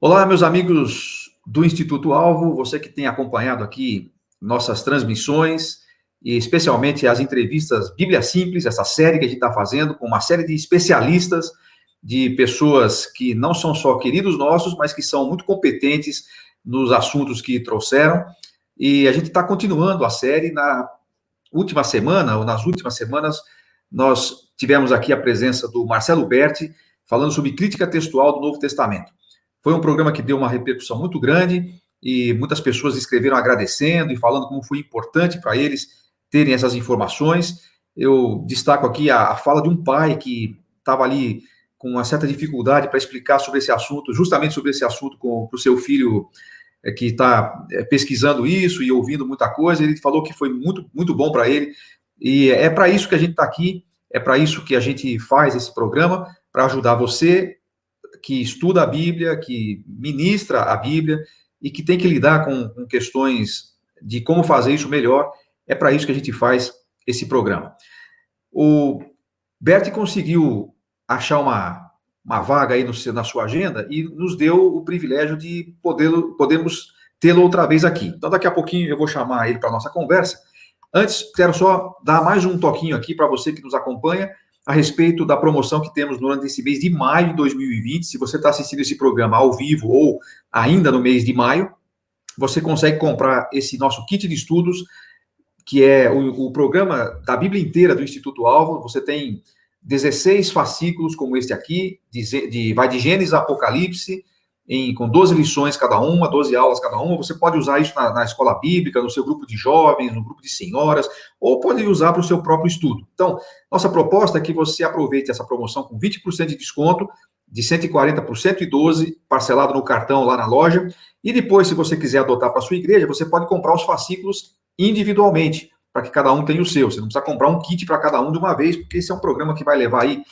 Olá, meus amigos do Instituto Alvo, você que tem acompanhado aqui nossas transmissões, e especialmente as entrevistas Bíblia Simples, essa série que a gente está fazendo com uma série de especialistas, de pessoas que não são só queridos nossos, mas que são muito competentes nos assuntos que trouxeram. E a gente está continuando a série. Na última semana, ou nas últimas semanas, nós tivemos aqui a presença do Marcelo Berti, falando sobre crítica textual do Novo Testamento. Foi um programa que deu uma repercussão muito grande e muitas pessoas escreveram agradecendo e falando como foi importante para eles terem essas informações. Eu destaco aqui a fala de um pai que estava ali com uma certa dificuldade para explicar sobre esse assunto, justamente sobre esse assunto para o seu filho que está pesquisando isso e ouvindo muita coisa. Ele falou que foi muito, muito bom para ele. E é para isso que a gente está aqui, é para isso que a gente faz esse programa, para ajudar você que estuda a Bíblia, que ministra a Bíblia e que tem que lidar com questões de como fazer isso melhor. É para isso que a gente faz esse programa. O Bert conseguiu achar uma vaga aí na sua agenda e nos deu o privilégio de podermos tê-lo outra vez aqui. Então, daqui a pouquinho eu vou chamar ele para a nossa conversa. Antes, quero só dar mais um toquinho aqui para você que nos acompanha a respeito da promoção que temos durante esse mês de maio de 2020. Se você está assistindo esse programa ao vivo ou ainda no mês de maio, você consegue comprar esse nosso kit de estudos, que é o programa da Bíblia inteira do Instituto Alvo. Você tem 16 fascículos como este aqui, vai de Gênesis a Apocalipse, com 12 lições cada uma, 12 aulas cada uma. Você pode usar isso na escola bíblica, no seu grupo de jovens, no grupo de senhoras, ou pode usar para o seu próprio estudo. Então, nossa proposta é que você aproveite essa promoção com 20% de desconto, de 140 por 112, parcelado no cartão lá na loja. E depois, se você quiser adotar para a sua igreja, você pode comprar os fascículos individualmente, para que cada um tenha o seu. Você não precisa comprar um kit para cada um de uma vez, porque esse é um programa que vai levar aí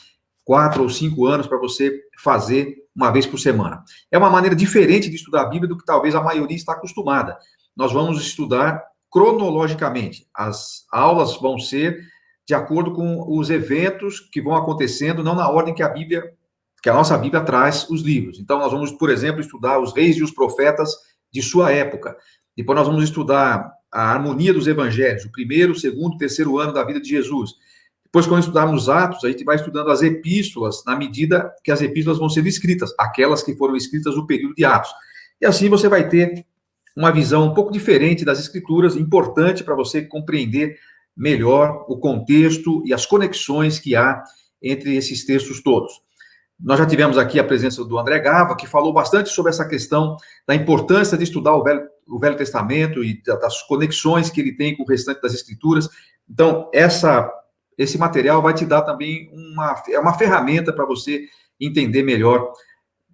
4 ou 5 anos para você fazer uma vez por semana. É uma maneira diferente de estudar a Bíblia do que talvez a maioria está acostumada. Nós vamos estudar cronologicamente. As aulas vão ser de acordo com os eventos que vão acontecendo, não na ordem que a nossa Bíblia traz os livros. Então, nós vamos, por exemplo, estudar os reis e os profetas de sua época. Depois nós vamos estudar a harmonia dos evangelhos, o primeiro, segundo, terceiro ano da vida de Jesus. Depois, quando estudarmos Atos, a gente vai estudando as epístolas, na medida que as epístolas vão sendo escritas, aquelas que foram escritas no período de Atos. E assim você vai ter uma visão um pouco diferente das Escrituras, importante para você compreender melhor o contexto e as conexões que há entre esses textos todos. Nós já tivemos aqui a presença do André Gava, que falou bastante sobre essa questão da importância de estudar o Velho Testamento e das conexões que ele tem com o restante das Escrituras. Então, esse material vai te dar também uma ferramenta para você entender melhor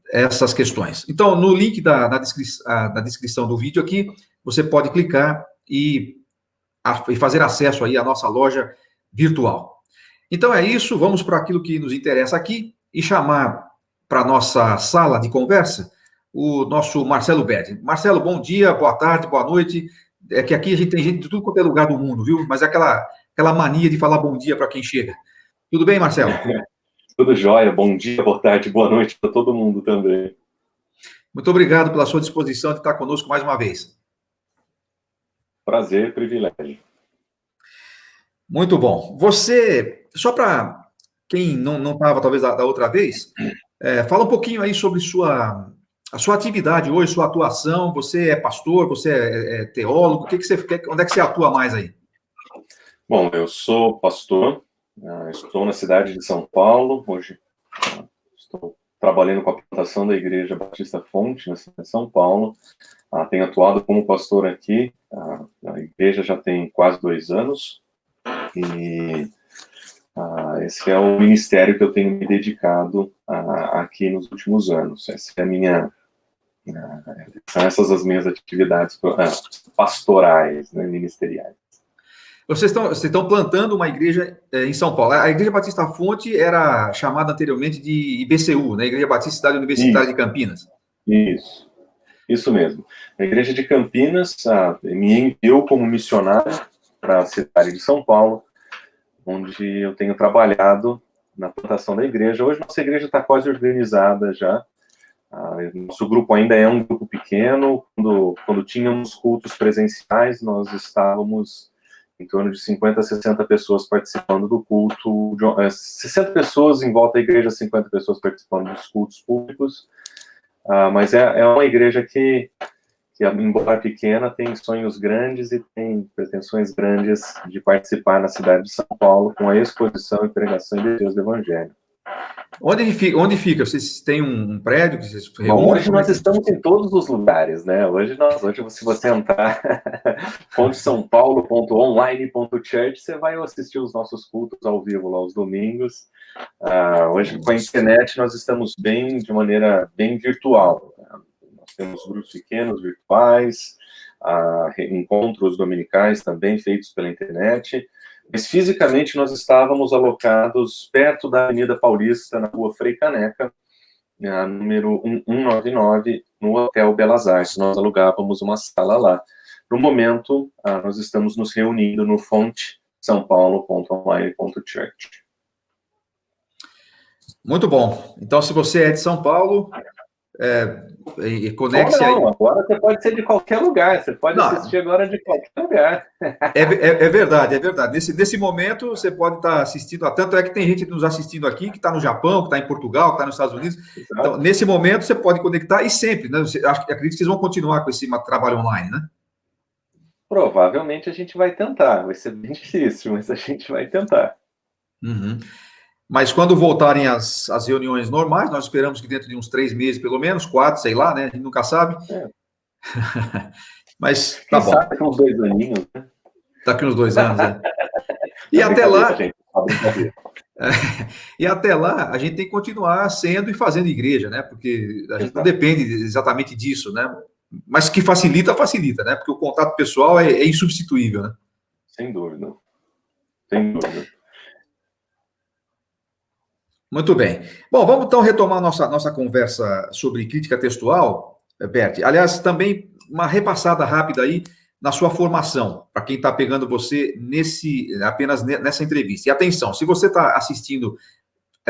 essas questões. Então, no link na descrição do vídeo aqui, você pode clicar e fazer acesso aí à nossa loja virtual. Então, é isso. Vamos para aquilo que nos interessa aqui e chamar para a nossa sala de conversa o nosso Marcelo Berti. Marcelo, bom dia, boa tarde, boa noite. É que aqui a gente tem gente de tudo quanto é lugar do mundo, viu? Mas é aquela mania de falar bom dia para quem chega. Tudo bem, Marcelo? Tudo jóia. Bom dia, boa tarde, boa noite para todo mundo também. Muito obrigado pela sua disposição de estar conosco mais uma vez. Prazer, privilégio. Muito bom. Você, só para quem não estava talvez da outra vez, fala um pouquinho aí sobre a sua atividade hoje, sua atuação. Você é pastor, você é teólogo, onde é que você atua mais aí? Bom, eu sou pastor, estou na cidade de São Paulo, hoje estou trabalhando com a plantação da Igreja Batista Fonte, na cidade de São Paulo. Tenho atuado como pastor aqui, a igreja já tem quase 2 anos, e esse é o ministério que eu tenho me dedicado aqui nos últimos anos. Essa é são essas as minhas atividades pastorais, né, ministeriais. Vocês estão plantando uma igreja em São Paulo. A Igreja Batista Fonte era chamada anteriormente de IBCU, né? Igreja Batista Cidade Universitária de Campinas. Isso mesmo. A Igreja de Campinas me enviou como missionário para a cidade de São Paulo, onde eu tenho trabalhado na plantação da igreja. Hoje nossa igreja está quase organizada já. Nosso grupo ainda é um grupo pequeno. Quando tínhamos cultos presenciais, nós estávamos em torno de 50 a 60 pessoas participando do culto, 60 pessoas em volta da igreja, 50 pessoas participando dos cultos públicos, mas é uma igreja que, embora pequena, tem sonhos grandes e tem pretensões grandes de participar na cidade de São Paulo com a exposição e pregação de Deus do Evangelho. Onde fica? Vocês têm um prédio que vocês reúnem? Bom, hoje nós estamos em todos os lugares, né? Hoje se você entrar fontesaopaulo.online.church, você vai assistir os nossos cultos ao vivo lá aos domingos. Hoje, com a internet, nós estamos de maneira bem virtual. Nós temos grupos pequenos, virtuais, encontros dominicais também feitos pela internet. Mas fisicamente nós estávamos alocados perto da Avenida Paulista, na rua Frei Caneca, número 199, no Hotel Belas Artes. Nós alugávamos uma sala lá. No momento, nós estamos nos reunindo no fontesaopaulo.online.church. Muito bom. Então, se você é de São Paulo, conecte aí. Agora você pode ser de qualquer lugar, você pode assistir agora de qualquer lugar. É verdade, é verdade. Nesse momento, você pode estar assistindo, tanto é que tem gente nos assistindo aqui, que está no Japão, que está em Portugal, que está nos Estados Unidos. Exato. Então, nesse momento, você pode conectar, e sempre, né? Acredito que vocês vão continuar com esse trabalho online, né? Provavelmente a gente vai tentar, vai ser bem difícil, mas a gente vai tentar. Uhum. Mas quando voltarem as reuniões normais, nós esperamos que dentro de uns 3 meses, pelo menos, 4, sei lá, né? A gente nunca sabe. Mas tá bom. Daqui uns 2 aninhos, né? Daqui uns 2 anos, né? E até lá... E até lá, a gente tem que continuar sendo e fazendo igreja, né? Porque a gente não depende exatamente disso, né? Mas que facilita, né? Porque o contato pessoal é insubstituível, né? Sem dúvida. Sem dúvida. Muito bem. Bom, vamos então retomar nossa conversa sobre crítica textual, Bert. Aliás, também uma repassada rápida aí na sua formação, para quem está pegando você apenas nessa entrevista. E atenção, se você está assistindo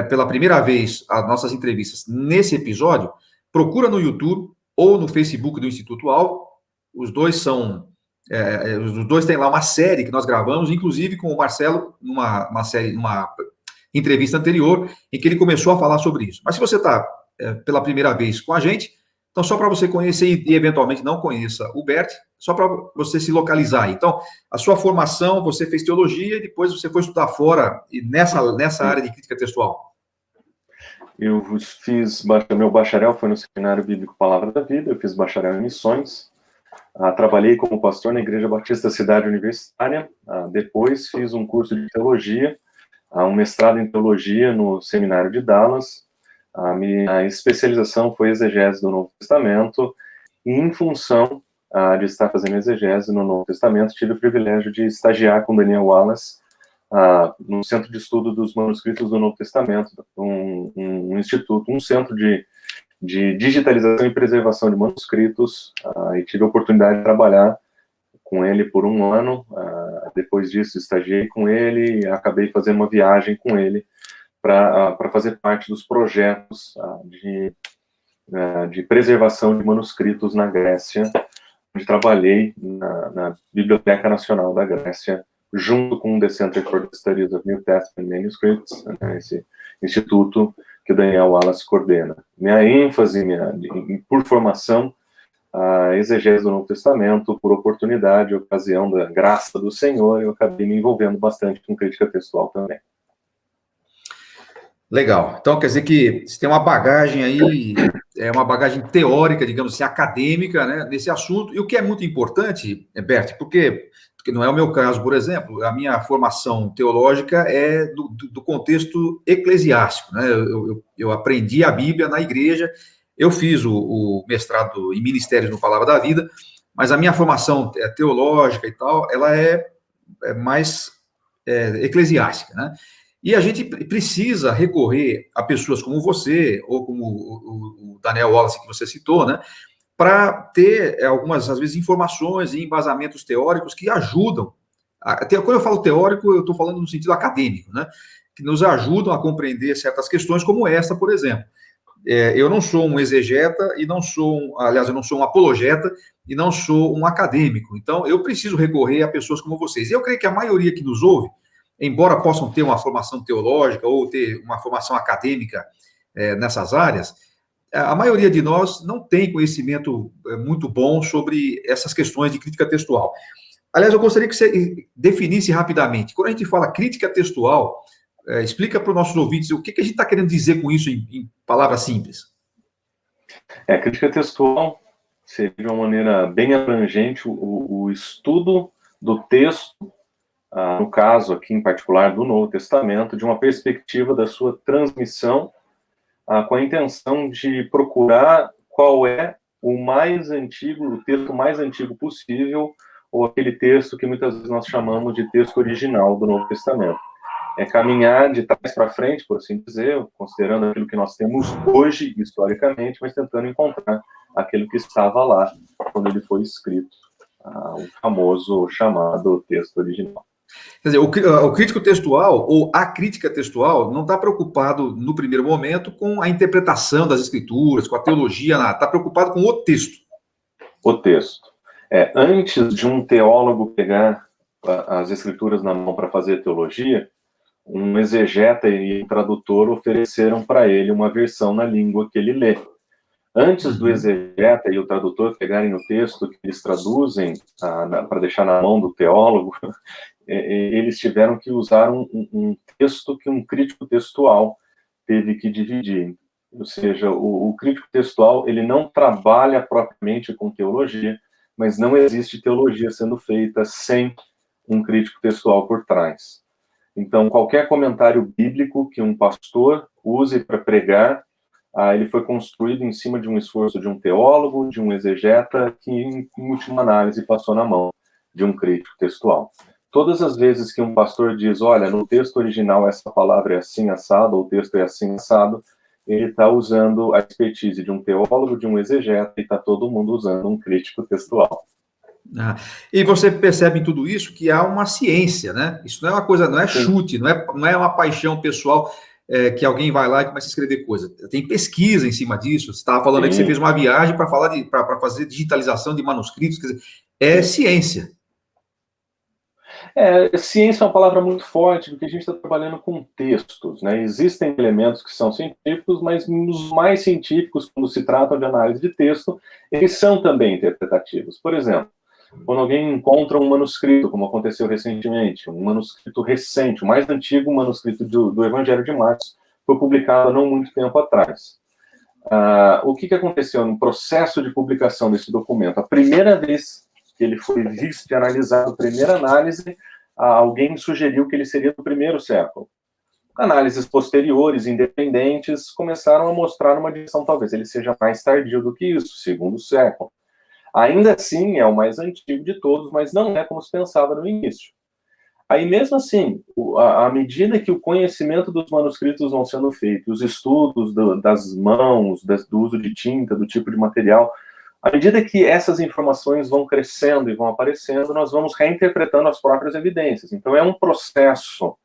pela primeira vez as nossas entrevistas nesse episódio, procura no YouTube ou no Facebook do Instituto Alvo. Os dois têm lá uma série que nós gravamos, inclusive com o Marcelo, numa entrevista anterior, em que ele começou a falar sobre isso. Mas se você está pela primeira vez com a gente, então só para você conhecer e eventualmente não conheça o Bert, só para você se localizar aí. Então, a sua formação, você fez teologia e depois você foi estudar fora, nessa área de crítica textual. Eu fiz, meu bacharel foi no Seminário Bíblico Palavra da Vida, eu fiz bacharel em missões, trabalhei como pastor na Igreja Batista Cidade Universitária, depois fiz um curso de teologia, um mestrado em teologia no Seminário de Dallas. A minha especialização foi exegese do Novo Testamento, e em função de estar fazendo exegese no Novo Testamento, tive o privilégio de estagiar com Daniel Wallace no Centro de Estudo dos Manuscritos do Novo Testamento, um instituto, um centro de digitalização e preservação de manuscritos, e tive a oportunidade de trabalhar com ele por 1 ano. Depois disso, estagiei com ele e acabei fazendo uma viagem com ele para fazer parte dos projetos de preservação de manuscritos na Grécia, onde trabalhei na Biblioteca Nacional da Grécia, junto com o The Center for the Studies of New Testament Manuscripts, né, esse instituto que o Daniel Wallace coordena. Minha ênfase, por formação, a exegese do Novo Testamento, por oportunidade, ocasião da graça do Senhor, eu acabei me envolvendo bastante com crítica textual também. Legal. Então, quer dizer que você tem uma bagagem aí, uma bagagem teórica, digamos assim, acadêmica, né, nesse assunto, e o que é muito importante, Bert, porque não é o meu caso, por exemplo, a minha formação teológica é do contexto eclesiástico, né, eu aprendi a Bíblia na igreja, eu fiz o mestrado em Ministérios no Palavra da Vida, mas a minha formação teológica e tal, ela é mais eclesiástica, né? E a gente precisa recorrer a pessoas como você, ou como o Daniel Wallace, que você citou, né? Para ter algumas, às vezes, informações e embasamentos teóricos que ajudam. Quando eu falo teórico, eu estou falando no sentido acadêmico, né? Que nos ajudam a compreender certas questões, como essa, por exemplo. eu não sou um exegeta e não sou, aliás, eu não sou um apologeta e não sou um acadêmico. Então, eu preciso recorrer a pessoas como vocês. E eu creio que a maioria que nos ouve, embora possam ter uma formação teológica ou ter uma formação acadêmica nessas áreas, a maioria de nós não tem conhecimento muito bom sobre essas questões de crítica textual. Aliás, eu gostaria que você definisse rapidamente. Quando a gente fala crítica textual, explica para os nossos ouvintes o que a gente está querendo dizer com isso em palavras simples. Crítica textual seria de uma maneira bem abrangente o estudo do texto, no caso aqui em particular do Novo Testamento, de uma perspectiva da sua transmissão, com a intenção de procurar qual é o texto mais antigo possível, ou aquele texto que muitas vezes nós chamamos de texto original do Novo Testamento. É caminhar de trás para frente, por assim dizer, considerando aquilo que nós temos hoje, historicamente, mas tentando encontrar aquilo que estava lá quando ele foi escrito, o famoso chamado texto original. Quer dizer, o crítico textual, ou a crítica textual, não está preocupado, no primeiro momento, com a interpretação das escrituras, com a teologia, nada. Está preocupado com o texto. O texto. Antes de um teólogo pegar as escrituras na mão para fazer teologia, um exegeta e um tradutor ofereceram para ele uma versão na língua que ele lê. Antes do exegeta e o tradutor pegarem o texto que eles traduzem para deixar na mão do teólogo, eles tiveram que usar um texto que um crítico textual teve que dividir. Ou seja, o crítico textual, ele não trabalha propriamente com teologia, mas não existe teologia sendo feita sem um crítico textual por trás. Então, qualquer comentário bíblico que um pastor use para pregar, ele foi construído em cima de um esforço de um teólogo, de um exegeta, que, em última análise, passou na mão de um crítico textual. Todas as vezes que um pastor diz, olha, no texto original essa palavra é assim assado, ou o texto é assim assado, ele está usando a expertise de um teólogo, de um exegeta, e está todo mundo usando um crítico textual. E você percebe em tudo isso que há uma ciência, né? Isso não é uma coisa, não é chute, não é uma paixão pessoal que alguém vai lá e começa a escrever coisa. Tem pesquisa em cima disso. Você estava falando aí que você fez uma viagem para fazer digitalização de manuscritos, quer dizer, é ciência. Ciência é uma palavra muito forte, porque a gente está trabalhando com textos, né? Existem elementos que são científicos, mas os mais científicos, quando se trata de análise de texto, eles são também interpretativos. Por exemplo, quando alguém encontra um manuscrito, como aconteceu recentemente, um manuscrito recente, o mais antigo manuscrito do Evangelho de Marcos, foi publicado há não muito tempo atrás. O que aconteceu no processo de publicação desse documento? A primeira vez que ele foi visto e analisado, primeira análise, alguém sugeriu que ele seria do primeiro século. Análises posteriores, independentes, começaram a mostrar uma direção, talvez ele seja mais tardio do que isso, segundo século. Ainda assim, é o mais antigo de todos, mas não é como se pensava no início. Aí, mesmo assim, à medida que o conhecimento dos manuscritos vão sendo feitos, os estudos das mãos, do uso de tinta, do tipo de material, à medida que essas informações vão crescendo e vão aparecendo, nós vamos reinterpretando as próprias evidências. Então, é um processo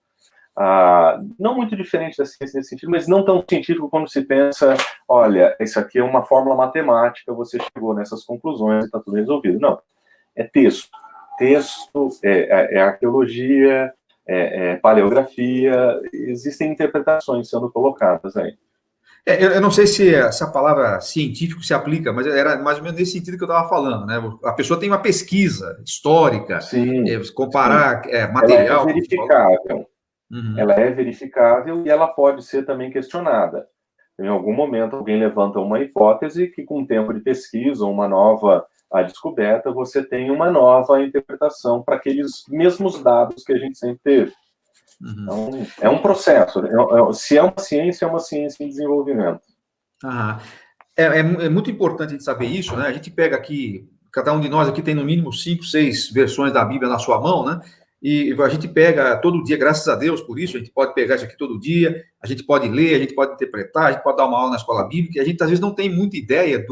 não muito diferente da ciência nesse sentido, mas não tão científico quando se pensa, olha, isso aqui é uma fórmula matemática, você chegou nessas conclusões e está tudo resolvido. Não, é texto. Texto é arqueologia, é paleografia, existem interpretações sendo colocadas aí. Eu não sei se essa palavra científico se aplica, mas era mais ou menos nesse sentido que eu estava falando, né? A pessoa tem uma pesquisa histórica, comparar material. Ela é verificável. Ela é verificável e ela pode ser também questionada. Em algum momento, alguém levanta uma hipótese que, com o tempo de pesquisa ou uma nova descoberta, você tem uma nova interpretação para aqueles mesmos dados que a gente sempre teve. Então, é um processo. Se é uma ciência em desenvolvimento. É muito importante a gente saber isso, né? A gente pega aqui, cada um de nós aqui tem no mínimo 5, 6 versões da Bíblia na sua mão, né? E a gente pega todo dia, graças a Deus por isso, a gente pode pegar isso aqui todo dia, a gente pode ler, a gente pode interpretar, a gente pode dar uma aula na escola bíblica, e a gente às vezes não tem muita ideia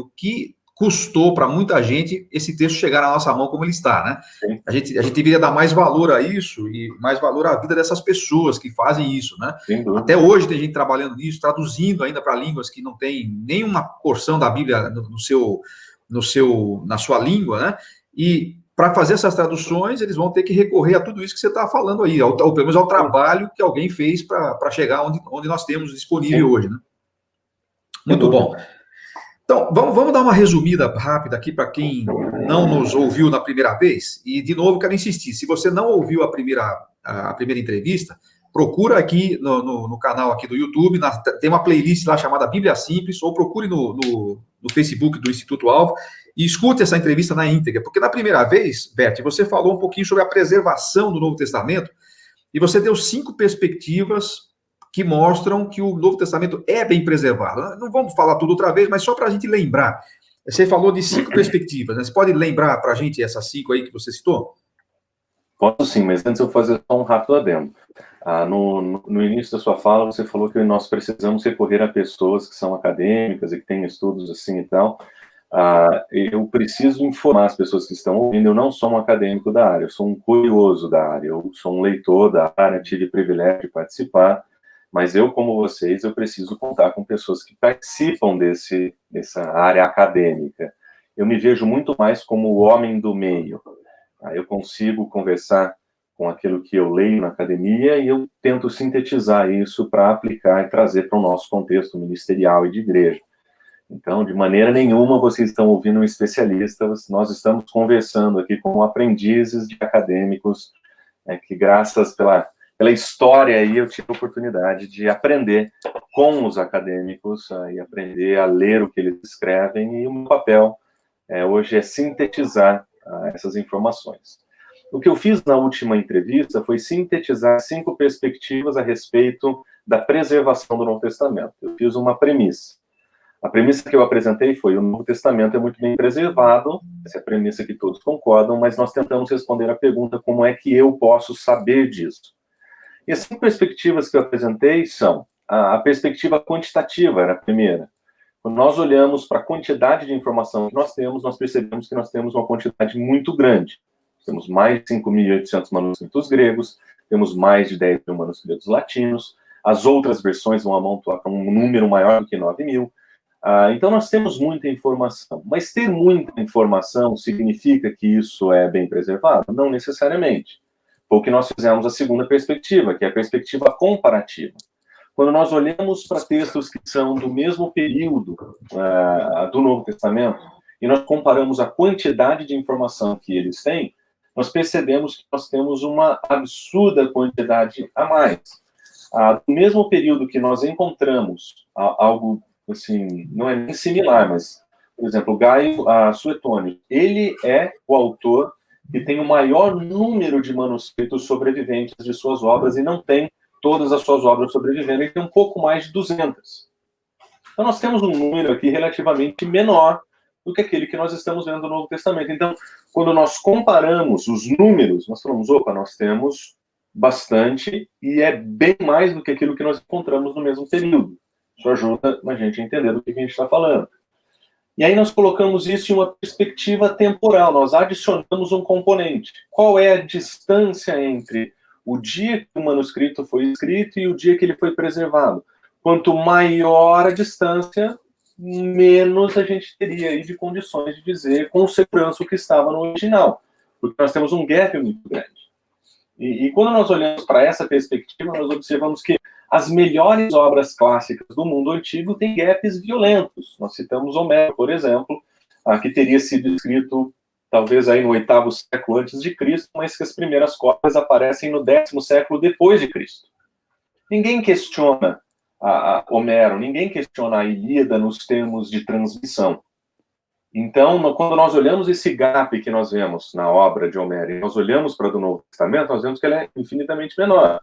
custou para muita gente esse texto chegar na nossa mão como ele está, né? Sim. A gente deveria dar mais valor a isso e mais valor à vida dessas pessoas que fazem isso, né? Até hoje tem gente trabalhando nisso, traduzindo ainda para línguas que não tem nenhuma porção da Bíblia na sua língua, né? E para fazer essas traduções, eles vão ter que recorrer a tudo isso que você está falando aí, ou pelo menos ao trabalho que alguém fez para chegar onde nós temos disponível hoje, né? Muito bom. Então, vamos dar uma resumida rápida aqui para quem não nos ouviu na primeira vez. E, de novo, quero insistir, se você não ouviu a primeira entrevista, procura aqui no canal aqui do YouTube, tem uma playlist lá chamada Bíblia Simples, ou procure no Facebook do Instituto Alvo e escute essa entrevista na íntegra. Porque na primeira vez, Beth, você falou um pouquinho sobre a preservação do Novo Testamento e você deu 5 perspectivas que mostram que o Novo Testamento é bem preservado. Não vamos falar tudo outra vez, mas só para a gente lembrar. Você falou de 5 perspectivas, né? Você pode lembrar para a gente essas 5 aí que você citou? Posso sim, mas antes eu vou fazer só um rápido adendo. No início da sua fala, você falou que nós precisamos recorrer a pessoas que são acadêmicas e que têm estudos assim e tal. Eu preciso informar as pessoas que estão ouvindo, eu não sou um acadêmico da área, eu sou um curioso da área, eu sou um leitor da área, tive o privilégio de participar. Mas eu, como vocês, eu preciso contar com pessoas que participam dessa área acadêmica. Eu me vejo muito mais como o homem do meio. Eu consigo conversar com aquilo que eu leio na academia e eu tento sintetizar isso para aplicar e trazer para o nosso contexto ministerial e de igreja. Então, de maneira nenhuma, vocês estão ouvindo um especialista, nós estamos conversando aqui com aprendizes de acadêmicos, que graças pela história aí, eu tive a oportunidade de aprender com os acadêmicos e aprender a ler o que eles escrevem, e o meu papel hoje é sintetizar essas informações. O que eu fiz na última entrevista foi sintetizar 5 perspectivas a respeito da preservação do Novo Testamento. Eu fiz uma premissa. A premissa que eu apresentei foi: o Novo Testamento é muito bem preservado, essa é a premissa que todos concordam, mas nós tentamos responder a pergunta: como é que eu posso saber disso? E as 5 perspectivas que eu apresentei são: a perspectiva quantitativa era a primeira. Quando nós olhamos para a quantidade de informação que nós temos, nós percebemos que nós temos uma quantidade muito grande. Temos mais de 5.800 manuscritos gregos, temos mais de 10 mil manuscritos latinos, as outras versões vão amontoar para um número maior do que 9.000. Então nós temos muita informação. Mas ter muita informação significa que isso é bem preservado? Não necessariamente. Foi o que nós fizemos a segunda perspectiva, que é a perspectiva comparativa. Quando nós olhamos para textos que são do mesmo período do Novo Testamento, e nós comparamos a quantidade de informação que eles têm, nós percebemos que nós temos uma absurda quantidade a mais. No mesmo período que nós encontramos algo, assim, não é nem similar, mas, por exemplo, Gaio Suetônio, ele é o autor que tem o maior número de manuscritos sobreviventes de suas obras, e não tem todas as suas obras sobrevivendo, ele tem um pouco mais de 200. Então nós temos um número aqui relativamente menor do que aquele que nós estamos vendo no Novo Testamento. Então, quando nós comparamos os números, nós falamos: opa, nós temos bastante, e é bem mais do que aquilo que nós encontramos no mesmo período. Isso ajuda a gente a entender do que a gente está falando. E aí nós colocamos isso em uma perspectiva temporal, nós adicionamos um componente. Qual é a distância entre o dia que o manuscrito foi escrito e o dia que ele foi preservado? Quanto maior a distância, menos a gente teria aí de condições de dizer com segurança o que estava no original, porque nós temos um gap muito grande. E quando nós olhamos para essa perspectiva, nós observamos que as melhores obras clássicas do mundo antigo têm gaps violentos. Nós citamos Homero, por exemplo, que teria sido escrito talvez aí no 8º século antes de Cristo, mas que as primeiras cópias aparecem no 10º século depois de Cristo. Ninguém questiona Homero, ninguém questiona a Ilíada nos termos de transmissão. Então, quando nós olhamos esse gap que nós vemos na obra de Homero e nós olhamos para a do Novo Testamento, nós vemos que ele é infinitamente menor.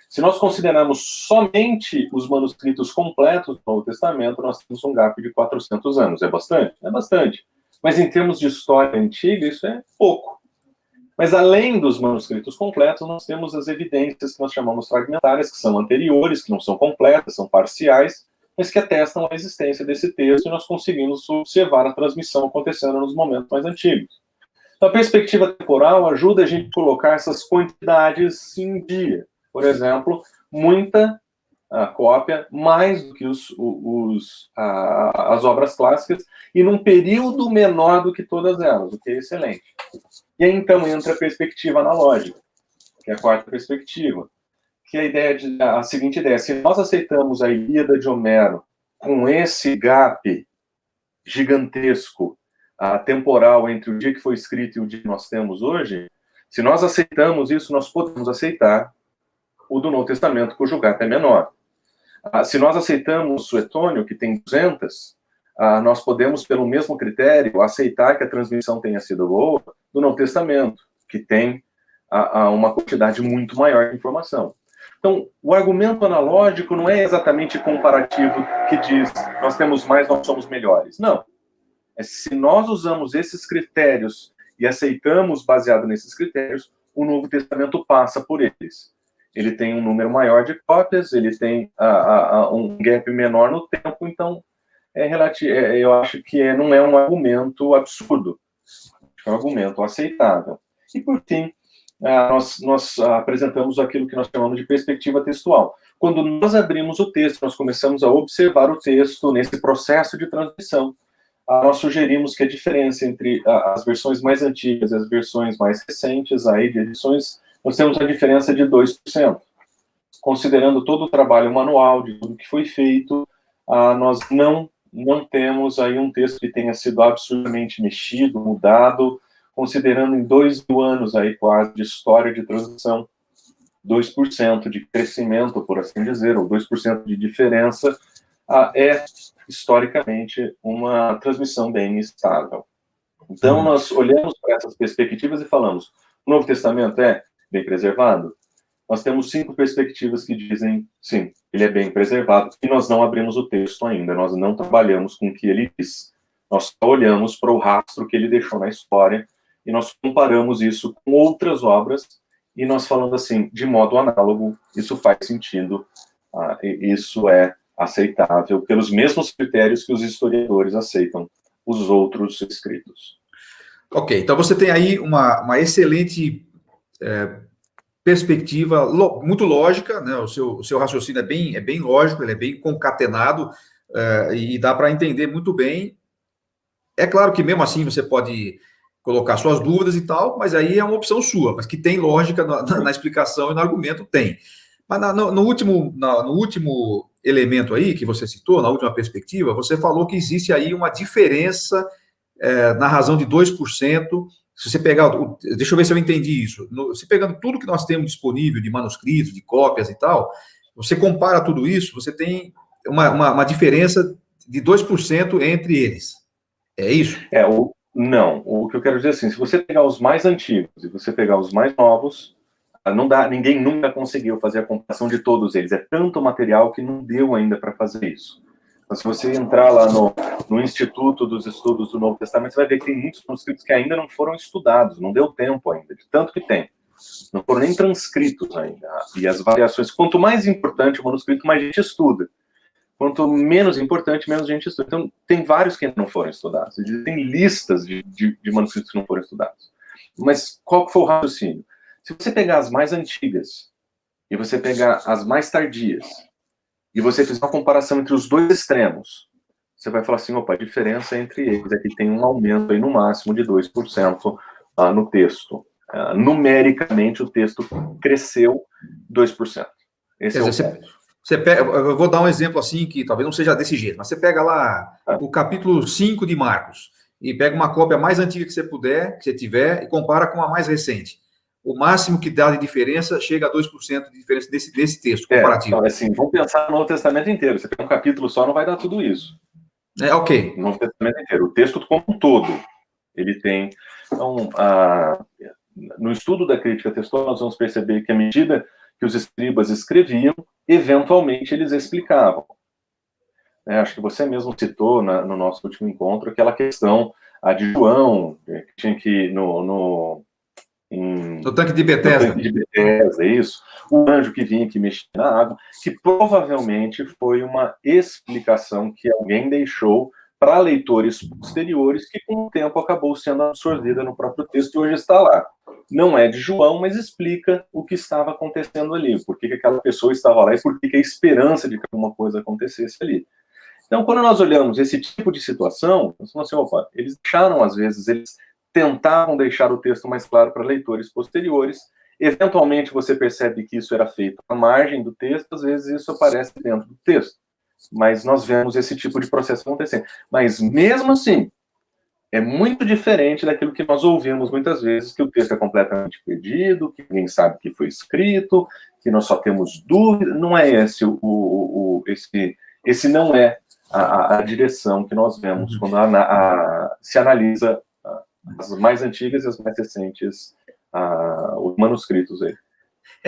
Se nós considerarmos somente os manuscritos completos do Novo Testamento, nós temos um gap de 400 anos. É bastante? É bastante. Mas em termos de história antiga, isso é pouco. Mas além dos manuscritos completos, nós temos as evidências que nós chamamos fragmentárias, que são anteriores, que não são completas, são parciais, mas que atestam a existência desse texto, e nós conseguimos observar a transmissão acontecendo nos momentos mais antigos. Então, a perspectiva temporal ajuda a gente a colocar essas quantidades em dia. Por exemplo, muita cópia, mais do que as obras clássicas, e num período menor do que todas elas, o que é excelente. E aí, então, entra a perspectiva analógica, que é a quarta perspectiva, que é a seguinte ideia: se nós aceitamos a Ilíada de Homero com esse gap gigantesco temporal entre o dia que foi escrito e o dia que nós temos hoje, se nós aceitamos isso, nós podemos aceitar o do Novo Testamento, cujo gap é menor. Se nós aceitamos o Suetônio, que tem 200, nós podemos, pelo mesmo critério, aceitar que a transmissão tenha sido boa do Novo Testamento, que tem uma quantidade muito maior de informação. Então, o argumento analógico não é exatamente comparativo, que diz nós temos mais, nós somos melhores. Não. É se nós usamos esses critérios e aceitamos baseado nesses critérios, o Novo Testamento passa por eles. Ele tem um número maior de cópias, ele tem um gap menor no tempo, então eu acho que não é um argumento absurdo, é um argumento aceitável. E, por fim, nós apresentamos aquilo que nós chamamos de perspectiva textual. Quando nós abrimos o texto, nós começamos a observar o texto nesse processo de transmissão. Nós sugerimos que a diferença entre as versões mais antigas e as versões mais recentes, aí de edições, nós temos a diferença de 2%. Considerando todo o trabalho manual, de tudo que foi feito, nós não temos aí um texto que tenha sido absurdamente mexido, mudado, considerando em 2.000 anos aí quase de história de transição, 2% de crescimento, por assim dizer, ou 2% de diferença, é historicamente uma transmissão bem estável. Então, nós olhamos para essas perspectivas e falamos: o Novo Testamento é bem preservado? Nós temos 5 perspectivas que dizem, sim, ele é bem preservado, e nós não abrimos o texto ainda, nós não trabalhamos com o que ele diz. Nós só olhamos para o rastro que ele deixou na história, e nós comparamos isso com outras obras, e nós falamos assim, de modo análogo, isso faz sentido, isso é aceitável, pelos mesmos critérios que os historiadores aceitam os outros escritos. Ok, então você tem aí uma excelente perspectiva muito lógica, né? O seu raciocínio é bem lógico, ele é bem concatenado, e dá para entender muito bem. É claro que mesmo assim você pode colocar suas dúvidas e tal, mas aí é uma opção sua, mas que tem lógica na explicação e no argumento, tem. Mas no último elemento aí que você citou, na última perspectiva, você falou que existe aí uma diferença na razão de 2%. Se você pegar, deixa eu ver se eu entendi isso. Se pegando tudo que nós temos disponível de manuscritos, de cópias e tal, você compara tudo isso, você tem uma diferença de 2% entre eles. É isso? Não. O que eu quero dizer é assim, se você pegar os mais antigos e você pegar os mais novos, ninguém nunca conseguiu fazer a comparação de todos eles. É tanto material que não deu ainda para fazer isso. Então, se você entrar lá no Instituto dos Estudos do Novo Testamento, você vai ver que tem muitos manuscritos que ainda não foram estudados, não deu tempo ainda, de tanto que tem. Não foram nem transcritos ainda. E as variações, quanto mais importante o manuscrito, mais gente estuda. Quanto menos importante, menos gente estuda. Então, tem vários que ainda não foram estudados. Tem listas de manuscritos que não foram estudados. Mas qual que foi o raciocínio? Se você pegar as mais antigas e você pegar as mais tardias, e você fizer uma comparação entre os dois extremos, você vai falar assim, opa, a diferença entre eles é que tem um aumento aí no máximo de 2% no texto. Numericamente, o texto cresceu 2%. Esse é o ponto. Você pega, eu vou dar um exemplo assim, que talvez não seja desse jeito, mas você pega lá o capítulo 5 de Marcos, e pega uma cópia mais antiga que você puder, que você tiver, e compara com a mais recente. O máximo que dá de diferença chega a 2% de diferença desse texto comparativo. Então, assim, vamos pensar no Novo Testamento inteiro. Você tem um capítulo só, não vai dar tudo isso. Ok. No Novo Testamento inteiro. O texto como um todo, ele tem... Então, no estudo da crítica textual, nós vamos perceber que à medida que os escribas escreviam, eventualmente eles explicavam. Acho que você mesmo citou no nosso último encontro aquela questão de João, que tinha que No tanque de Betesda. No tanque de Betesda, isso. O anjo que vinha, que mexia na água, que provavelmente foi uma explicação que alguém deixou para leitores posteriores, que com o tempo acabou sendo absorvida no próprio texto e hoje está lá. Não é de João, mas explica o que estava acontecendo ali, por que aquela pessoa estava lá e por que a esperança de que alguma coisa acontecesse ali. Então, quando nós olhamos esse tipo de situação, nós falamos assim, opa, eles deixaram, às vezes, eles tentavam deixar o texto mais claro para leitores posteriores. Eventualmente, você percebe que isso era feito à margem do texto, às vezes isso aparece dentro do texto. Mas nós vemos esse tipo de processo acontecendo. Mas, mesmo assim, é muito diferente daquilo que nós ouvimos muitas vezes, que o texto é completamente perdido, que ninguém sabe o que foi escrito, que nós só temos dúvida. Não é esse esse não é a direção que nós vemos quando se analisa as mais antigas e as mais recentes, os manuscritos aí.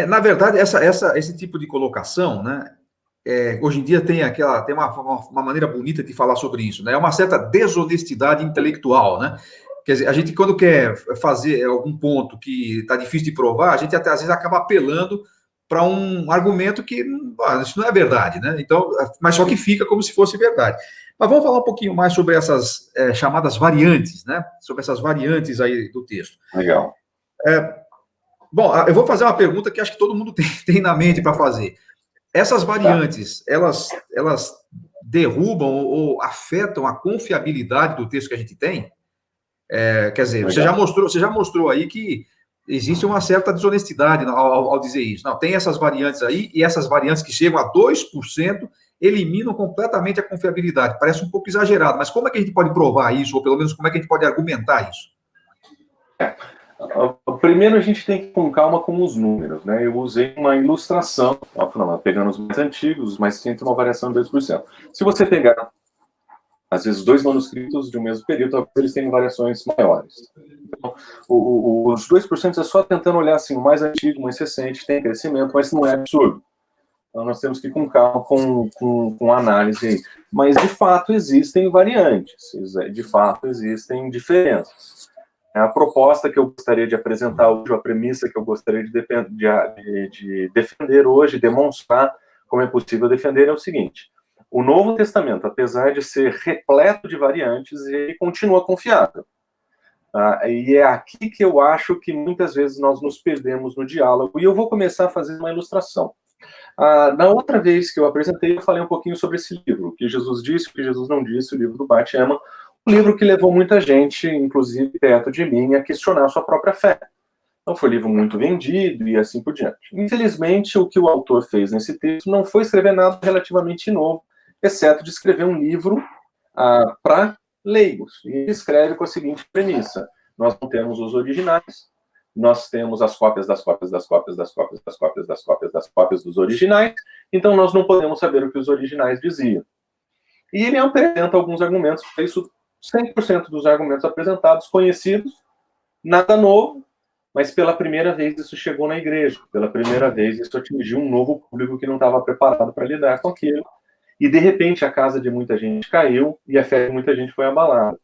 Na verdade, esse tipo de colocação, né, hoje em dia tem uma maneira bonita de falar sobre isso, né? É uma certa desonestidade intelectual, né? Quer dizer, a gente, quando quer fazer algum ponto que está difícil de provar, a gente até às vezes acaba apelando para um argumento que isso não é verdade, né? Então, mas só que fica como se fosse verdade. Mas vamos falar um pouquinho mais sobre essas chamadas variantes, né? Sobre essas variantes aí do texto. Legal. Bom, eu vou fazer uma pergunta que acho que todo mundo tem na mente para fazer. Essas variantes, elas derrubam ou afetam a confiabilidade do texto que a gente tem? Quer dizer, você já mostrou aí que existe uma certa desonestidade ao dizer isso. Não, tem essas variantes aí, e essas variantes que chegam a 2% eliminam completamente a confiabilidade. Parece um pouco exagerado, mas como é que a gente pode provar isso, ou pelo menos como é que a gente pode argumentar isso? Primeiro, a gente tem que ir com calma com os números, né? Eu usei uma ilustração, pegando os mais antigos, os mais recentes, uma variação de 2%. Se você pegar, às vezes, 2 manuscritos de um mesmo período, talvez eles tenham variações maiores. Então, os 2% é só tentando olhar assim, o mais antigo, o mais recente, tem crescimento, mas não é absurdo. Então, nós temos que ir com calma com análise aí. Mas, de fato, existem variantes, de fato, existem diferenças. A proposta que eu gostaria de apresentar hoje, a premissa que eu gostaria de defender hoje, demonstrar como é possível defender, é o seguinte: o Novo Testamento, apesar de ser repleto de variantes, ele continua confiável. E é aqui que eu acho que muitas vezes nós nos perdemos no diálogo, e eu vou começar a fazer uma ilustração. Na outra vez que eu apresentei, eu falei um pouquinho sobre esse livro, o que Jesus disse, o que Jesus não disse, o livro do Bart Ehrman, um livro que levou muita gente, inclusive perto de mim, a questionar a sua própria fé. Então, foi um livro muito vendido e assim por diante. Infelizmente, o que o autor fez nesse texto não foi escrever nada relativamente novo, exceto de escrever um livro para leigos. E ele escreve com a seguinte premissa: nós não temos os originais, nós temos as cópias das cópias das cópias das cópias das cópias das cópias das cópias dos originais, então nós não podemos saber o que os originais diziam. E ele apresenta alguns argumentos para isso. 100% dos argumentos apresentados conhecidos, nada novo, mas pela primeira vez isso chegou na igreja, pela primeira vez isso atingiu um novo público que não estava preparado para lidar com aquilo, e de repente a casa de muita gente caiu e a fé de muita gente foi abalada.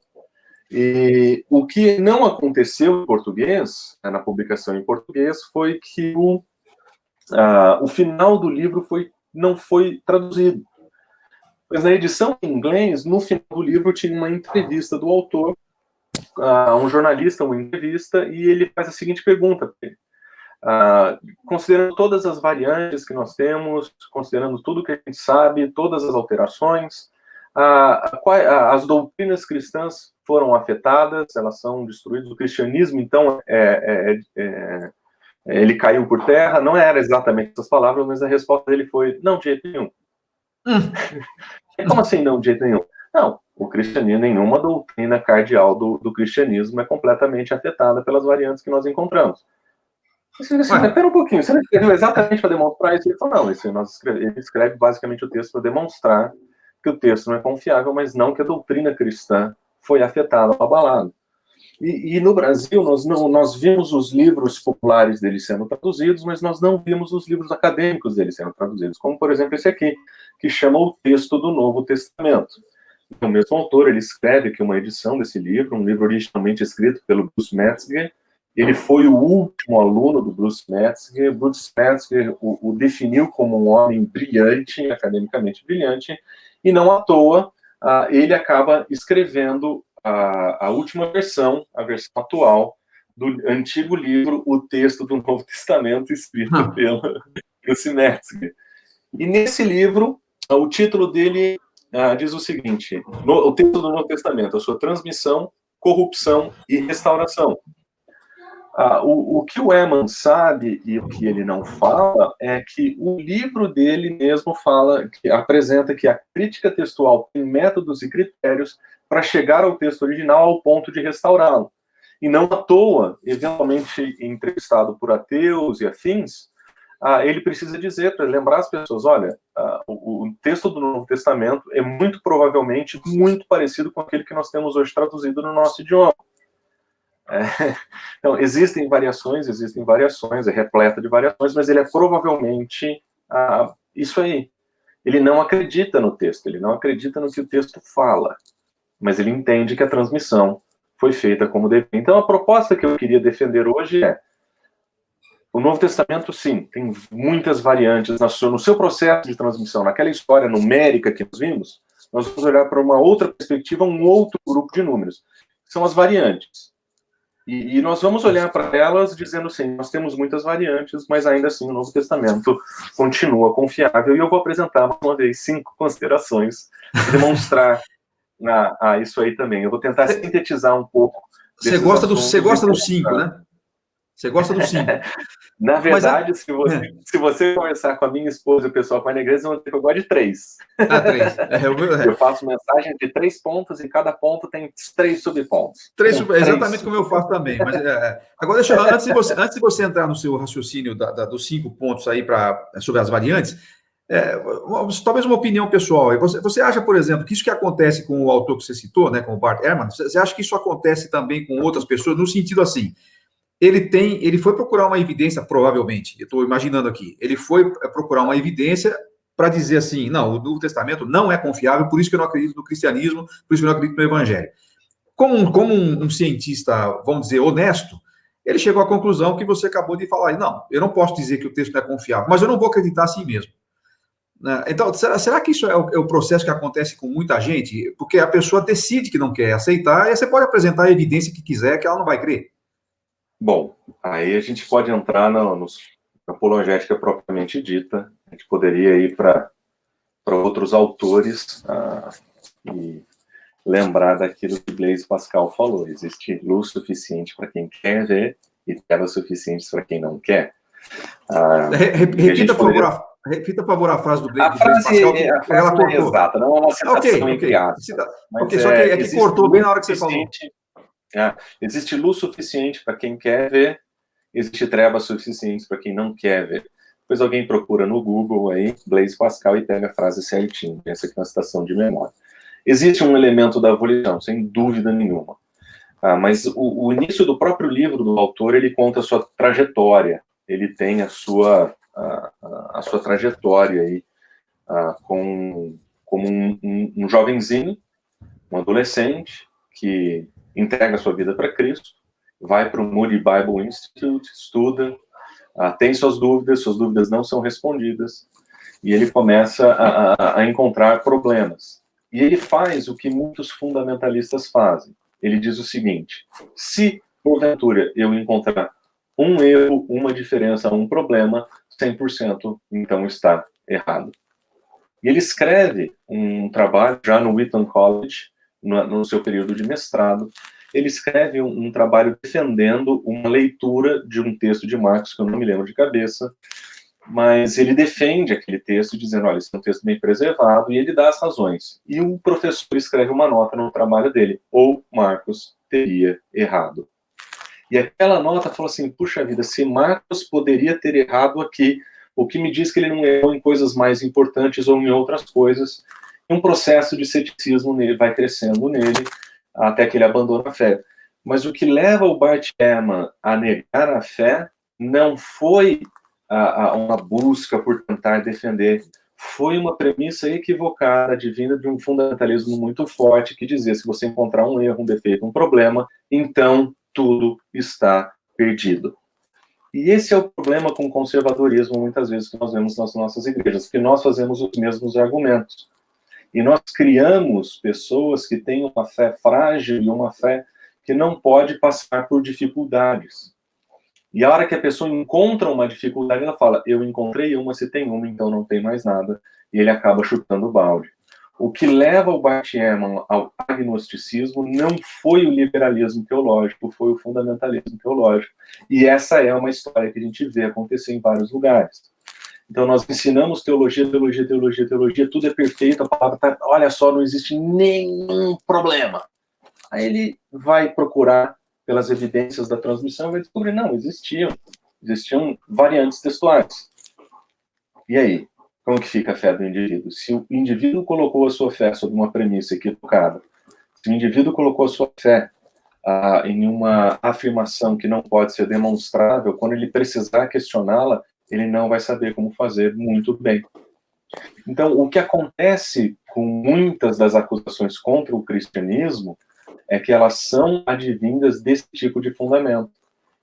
E o que não aconteceu em português, na publicação em português, foi que o final do livro não foi traduzido. Mas na edição em inglês, no final do livro, tinha uma entrevista do autor, um jornalista, uma entrevista, e ele faz a seguinte pergunta: considerando todas as variantes que nós temos, considerando tudo que a gente sabe, todas as alterações, as doutrinas cristãs foram afetadas, elas são destruídas, o cristianismo, então, ele caiu por terra. Não era exatamente essas palavras, mas a resposta dele foi: não, de jeito nenhum. Como assim não, de jeito nenhum? Não, o cristianismo, nenhuma doutrina cardeal do cristianismo é completamente afetada pelas variantes que nós encontramos. Você diz assim, espera um pouquinho, você não escreveu exatamente para demonstrar isso? Ele falou: não, ele escreve basicamente o texto para demonstrar que o texto não é confiável, mas não que a doutrina cristã foi afetada ou abalada. E no Brasil, nós vimos os livros populares dele sendo traduzidos, mas nós não vimos os livros acadêmicos dele sendo traduzidos, como, por exemplo, esse aqui, que chama O Texto do Novo Testamento. O mesmo autor, ele escreve aqui uma edição desse livro, um livro originalmente escrito pelo Bruce Metzger, Ele foi o último aluno do Bruce Metzger. Bruce Metzger o definiu como um homem brilhante, academicamente brilhante, e não à toa ele acaba escrevendo a última versão, a versão atual, do antigo livro, o texto do Novo Testamento, escrito pelo Bruce Metzger. E nesse livro, o título dele diz o seguinte, o texto do Novo Testamento, a sua transmissão, corrupção e restauração. O que o Eman sabe e o que ele não fala é que o livro dele mesmo fala, que apresenta que a crítica textual tem métodos e critérios para chegar ao texto original ao ponto de restaurá-lo. E não à toa, eventualmente entrevistado por ateus e afins, ele precisa dizer, para lembrar as pessoas, olha, o texto do Novo Testamento é muito provavelmente muito parecido com aquele que nós temos hoje traduzido no nosso idioma. Então, existem variações, é repleta de variações, mas ele é provavelmente isso aí. Ele não acredita no texto, ele não acredita no que o texto fala, mas ele entende que a transmissão foi feita como deve. Então, a proposta que eu queria defender hoje é: o Novo Testamento, sim, tem muitas variantes no seu processo de transmissão. Naquela história numérica que nós vimos, nós vamos olhar para uma outra perspectiva, um outro grupo de números, que são as variantes. E nós vamos olhar para elas dizendo assim, nós temos muitas variantes, mas ainda assim o Novo Testamento continua confiável. E eu vou apresentar, mais uma vez, 5 considerações para demonstrar isso aí também. Eu vou tentar sintetizar um pouco. Você gosta do 5, né? Você gosta do 5. Na verdade, mas, se você conversar com a minha esposa e o pessoal que vai na igreja, vão dizer que eu gosto de 3. 3. Eu faço mensagem de 3 pontos e cada ponto tem 3 subpontos. Exatamente como eu faço também. Mas, agora, antes de você entrar no seu raciocínio dos 5 pontos aí sobre as variantes, talvez uma opinião pessoal. Você acha, por exemplo, que isso que acontece com o autor que você citou, né, com o Bart Ehrman, você acha que isso acontece também com outras pessoas, no sentido assim, ele foi procurar uma evidência, provavelmente, eu estou imaginando aqui, ele foi procurar uma evidência para dizer assim, não, o Novo Testamento não é confiável, por isso que eu não acredito no cristianismo, por isso que eu não acredito no evangelho. Como um cientista, vamos dizer, honesto, ele chegou à conclusão que você acabou de falar, não, eu não posso dizer que o texto não é confiável, mas eu não vou acreditar assim mesmo. Então, será que isso é o processo que acontece com muita gente? Porque a pessoa decide que não quer aceitar, e você pode apresentar a evidência que quiser, que ela não vai crer. Bom, aí a gente pode entrar na apologética propriamente dita, a gente poderia ir para outros autores e lembrar daquilo que Blaise Pascal falou, existe luz suficiente para quem quer ver e trevas suficientes para quem não quer. Repita, por favor, a frase do Blaise Pascal, que a frase ela cortou. É exata, não é uma citação entre aspas. Só que cortou bem na hora que você falou. Existe luz suficiente para quem quer ver, existe trevas suficientes para quem não quer ver. Depois alguém procura no Google aí, Blaise Pascal, e pega a frase certinho. Essa aqui é uma citação de memória. Existe um elemento da volição, sem dúvida nenhuma. Mas o início do próprio livro do autor, ele conta a sua trajetória. Ele tem a sua trajetória aí, como um jovenzinho, um adolescente, que entrega a sua vida para Cristo, vai para o Moody Bible Institute, estuda, tem suas dúvidas não são respondidas, e ele começa a encontrar problemas. E ele faz o que muitos fundamentalistas fazem. Ele diz o seguinte: se, porventura, eu encontrar um erro, uma diferença, um problema, 100% então está errado. E ele escreve um trabalho já no Wheaton College, no seu período de mestrado. Ele escreve um trabalho defendendo uma leitura de um texto de Marcos, que eu não me lembro de cabeça, mas ele defende aquele texto dizendo, olha, esse é um texto bem preservado, e ele dá as razões. E o professor escreve uma nota no trabalho dele, ou Marcos teria errado. E aquela nota falou assim, puxa vida, se Marcos poderia ter errado aqui, o que me diz que ele não errou em coisas mais importantes ou em outras coisas, um processo de ceticismo nele, vai crescendo nele, até que ele abandona a fé. Mas o que leva o Bart Ehrman a negar a fé não foi uma busca por tentar defender, foi uma premissa equivocada, advinda de um fundamentalismo muito forte, que dizia, se você encontrar um erro, um defeito, um problema, então tudo está perdido. E esse é o problema com o conservadorismo, muitas vezes, que nós vemos nas nossas igrejas, porque nós fazemos os mesmos argumentos. E nós criamos pessoas que têm uma fé frágil e uma fé que não pode passar por dificuldades. E a hora que a pessoa encontra uma dificuldade, ela fala, eu encontrei uma, se tem uma, então não tem mais nada. E ele acaba chutando o balde. O que leva o Bart Ehrman ao agnosticismo não foi o liberalismo teológico, foi o fundamentalismo teológico. E essa é uma história que a gente vê acontecer em vários lugares. Então nós ensinamos teologia, teologia, teologia, teologia, tudo é perfeito, a palavra tá, olha só, não existe nenhum problema. Aí ele vai procurar pelas evidências da transmissão e vai descobrir, não, existiam variantes textuais. E aí? Como que fica a fé do indivíduo? Se o indivíduo colocou a sua fé sob uma premissa equivocada, se o indivíduo colocou a sua fé em uma afirmação que não pode ser demonstrável, quando ele precisar questioná-la, ele não vai saber como fazer muito bem. Então, o que acontece com muitas das acusações contra o cristianismo é que elas são advindas desse tipo de fundamento.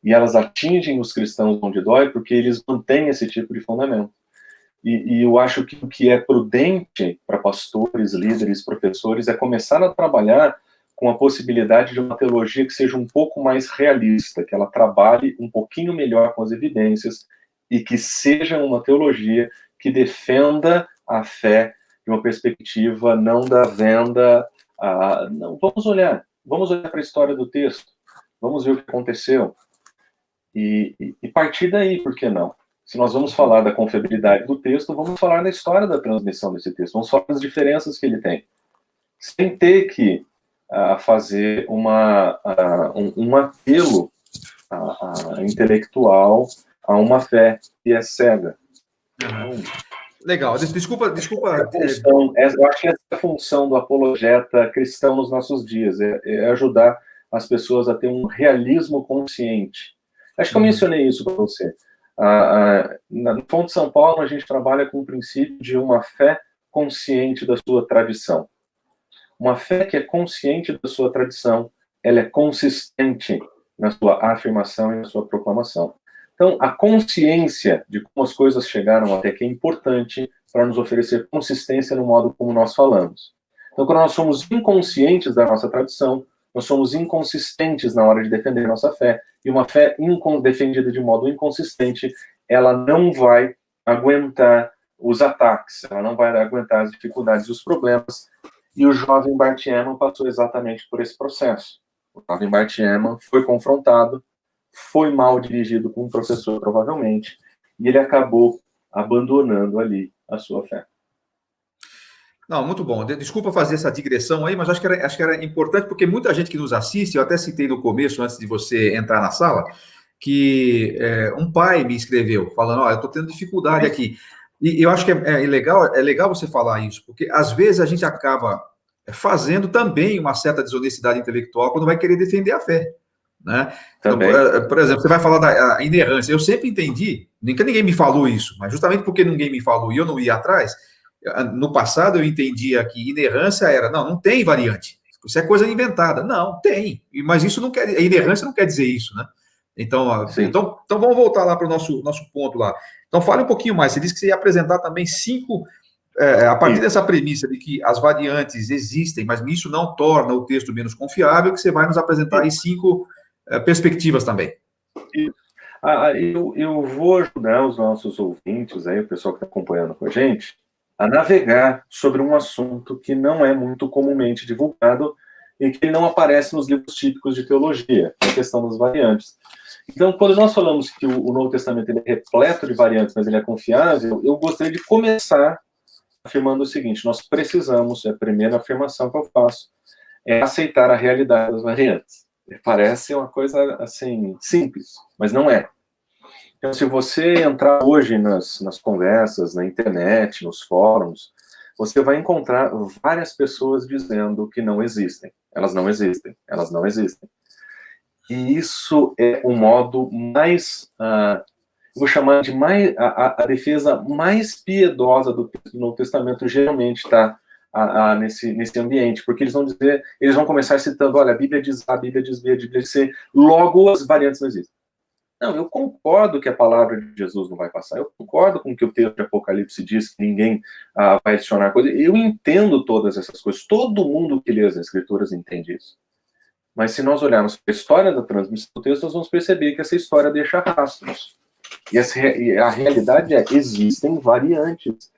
E elas atingem os cristãos onde dói porque eles mantêm esse tipo de fundamento. E eu acho que o que é prudente para pastores, líderes, professores é começar a trabalhar com a possibilidade de uma teologia que seja um pouco mais realista, que ela trabalhe um pouquinho melhor com as evidências e que seja uma teologia que defenda a fé de uma perspectiva não da venda. Não, vamos olhar para a história do texto, vamos ver o que aconteceu e partir daí, por que não? Se nós vamos falar da confiabilidade do texto, vamos falar da história da transmissão desse texto, vamos falar das diferenças que ele tem, sem ter que fazer um apelo intelectual a uma fé que é cega. Legal, desculpa. Eu acho que essa é a função do apologeta cristão nos nossos dias, é ajudar as pessoas a ter um realismo consciente. Acho que eu mencionei isso para você. Na Fonte São Paulo, a gente trabalha com o princípio de uma fé consciente da sua tradição. Uma fé que é consciente da sua tradição, ela é consistente na sua afirmação e na sua proclamação. Então, a consciência de como as coisas chegaram até aqui é importante para nos oferecer consistência no modo como nós falamos. Então, quando nós somos inconscientes da nossa tradição, nós somos inconsistentes na hora de defender nossa fé. E uma fé defendida de modo inconsistente, ela não vai aguentar os ataques, ela não vai aguentar as dificuldades e os problemas. E o jovem Bart Ehrman passou exatamente por esse processo. O jovem Bart Ehrman foi confrontado, foi mal dirigido com um professor, provavelmente, e ele acabou abandonando ali a sua fé. Não, muito bom. Desculpa fazer essa digressão aí, mas acho que era importante, porque muita gente que nos assiste, eu até citei no começo, antes de você entrar na sala, que um pai me escreveu, falando, eu estou tendo dificuldade aqui. E eu acho que é legal você falar isso, porque às vezes a gente acaba fazendo também uma certa desonestidade intelectual quando vai querer defender a fé. Né? Então, por exemplo, você vai falar da inerrância. Eu sempre entendi, ninguém me falou isso, mas justamente porque ninguém me falou e eu não ia atrás, no passado eu entendia que inerrância era, não tem variante, isso é coisa inventada. Não, tem, mas isso não quer, a inerrância não quer dizer isso, né? Então vamos voltar lá para o nosso ponto lá. Então fale um pouquinho mais, você disse que você ia apresentar também 5, a partir dessa premissa de que as variantes existem, mas isso não torna o texto menos confiável, que você vai nos apresentar aí 5 perspectivas também. Eu vou ajudar os nossos ouvintes, aí, o pessoal que está acompanhando com a gente, a navegar sobre um assunto que não é muito comumente divulgado e que não aparece nos livros típicos de teologia, a questão das variantes. Então, quando nós falamos que o Novo Testamento ele é repleto de variantes, mas ele é confiável, eu gostaria de começar afirmando o seguinte: nós precisamos, a primeira afirmação que eu faço, é aceitar a realidade das variantes. Parece uma coisa, assim, simples, mas não é. Então, se você entrar hoje nas conversas, na internet, nos fóruns, você vai encontrar várias pessoas dizendo que não existem. Elas não existem. Elas não existem. E isso é o modo mais, vou chamar de mais, a defesa mais piedosa do Novo Testamento, geralmente está nesse ambiente, porque eles vão começar citando, olha, a Bíblia diz A, a Bíblia diz B, a Bíblia diz C, logo as variantes não existem. Não, eu concordo que a palavra de Jesus não vai passar. Eu concordo com o que o texto de Apocalipse diz, que ninguém vai adicionar coisa. Eu entendo todas essas coisas. Todo mundo que lê as Escrituras entende isso. Mas se nós olharmos para a história da transmissão do texto, nós vamos perceber que essa história deixa rastros. E a realidade é, existem variantes.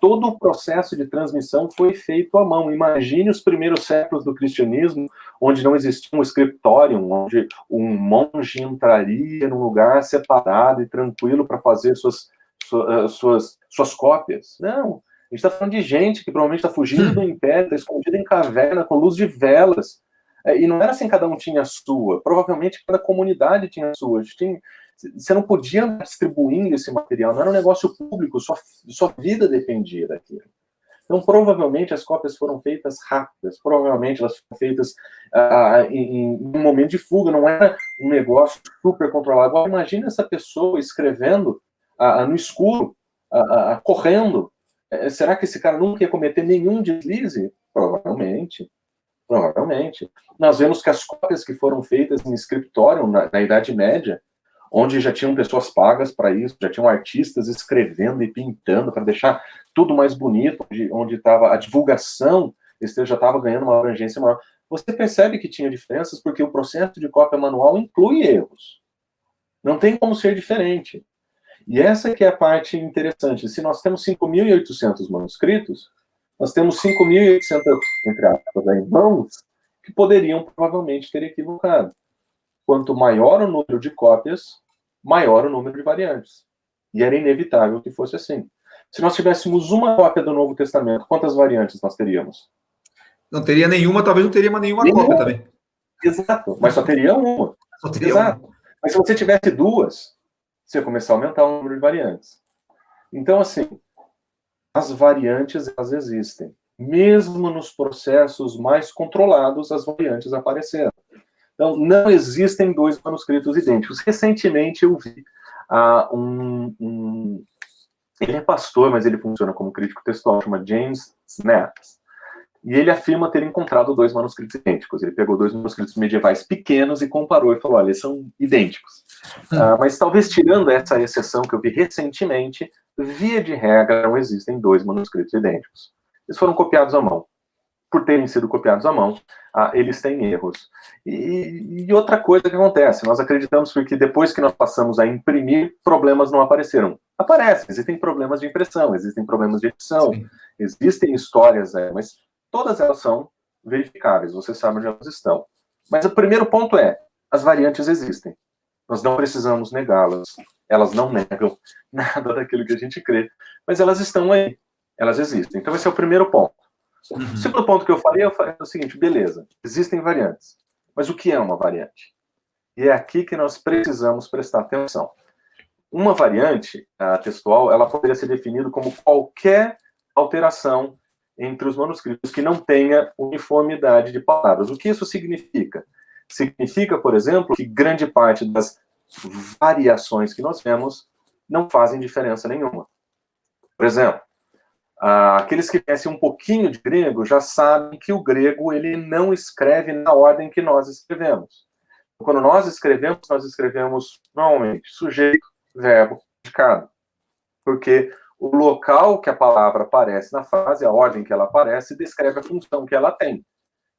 Todo o processo de transmissão foi feito à mão. Imagine os primeiros séculos do cristianismo, onde não existia um scriptorium, onde um monge entraria num lugar separado e tranquilo para fazer suas cópias. Não, a gente está falando de gente que provavelmente está fugindo do império, está escondida em caverna, com luz de velas. E não era assim, cada um tinha a sua. Provavelmente cada comunidade tinha a sua. Você não podia distribuindo esse material, não era um negócio público, sua vida dependia daquilo. Então, provavelmente, as cópias foram feitas rápidas, provavelmente elas foram feitas em um momento de fuga, não era um negócio super controlado. Agora, imagina essa pessoa escrevendo no escuro, correndo. Será que esse cara nunca ia cometer nenhum deslize? Provavelmente. Provavelmente. Nós vemos que as cópias que foram feitas em scriptorium na Idade Média, onde já tinham pessoas pagas para isso, já tinham artistas escrevendo e pintando para deixar tudo mais bonito, onde estava a divulgação, esse já estava ganhando uma abrangência maior. Você percebe que tinha diferenças porque o processo de cópia manual inclui erros. Não tem como ser diferente. E essa que é a parte interessante. Se nós temos 5.800 manuscritos, nós temos 5.800, entre aspas, irmãos, que poderiam provavelmente ter equivocado. Quanto maior o número de cópias, maior o número de variantes. E era inevitável que fosse assim. Se nós tivéssemos uma cópia do Novo Testamento, quantas variantes nós teríamos? Não teria nenhuma, talvez não teria mais nenhuma cópia também. Exato, mas só teria uma. Só teria Exato. uma. Mas se você tivesse duas, você ia começar a aumentar o número de variantes. Então, assim, as variantes, elas existem. Mesmo nos processos mais controlados, as variantes apareceram. Então, não existem dois manuscritos idênticos. Recentemente eu vi ele é pastor, mas ele funciona como crítico textual, chama James Snaps. E ele afirma ter encontrado dois manuscritos idênticos. Ele pegou dois manuscritos medievais pequenos e comparou e falou, olha, eles são idênticos. Mas talvez tirando essa exceção que eu vi recentemente, via de regra não existem dois manuscritos idênticos. Eles foram copiados à mão. Por terem sido copiados à mão, eles têm erros. E outra coisa que acontece, nós acreditamos que depois que nós passamos a imprimir, problemas não apareceram. Aparecem, existem problemas de impressão, existem problemas de edição, sim, existem histórias, mas todas elas são verificáveis, você sabe onde elas estão. Mas o primeiro ponto é, as variantes existem. Nós não precisamos negá-las. Elas não negam nada daquilo que a gente crê, mas elas estão aí, elas existem. Então esse é o primeiro ponto. O segundo ponto que eu falei é o seguinte, beleza, existem variantes, mas o que é uma variante? E é aqui que nós precisamos prestar atenção. Uma variante textual, ela poderia ser definida como qualquer alteração entre os manuscritos que não tenha uniformidade de palavras. O que isso significa? Significa, por exemplo, que grande parte das variações que nós vemos não fazem diferença nenhuma. Por exemplo, aqueles que conhecem um pouquinho de grego já sabem que o grego ele não escreve na ordem que nós escrevemos. Quando nós escrevemos normalmente sujeito, verbo, predicado. Porque o local que a palavra aparece na frase, a ordem que ela aparece, descreve a função que ela tem.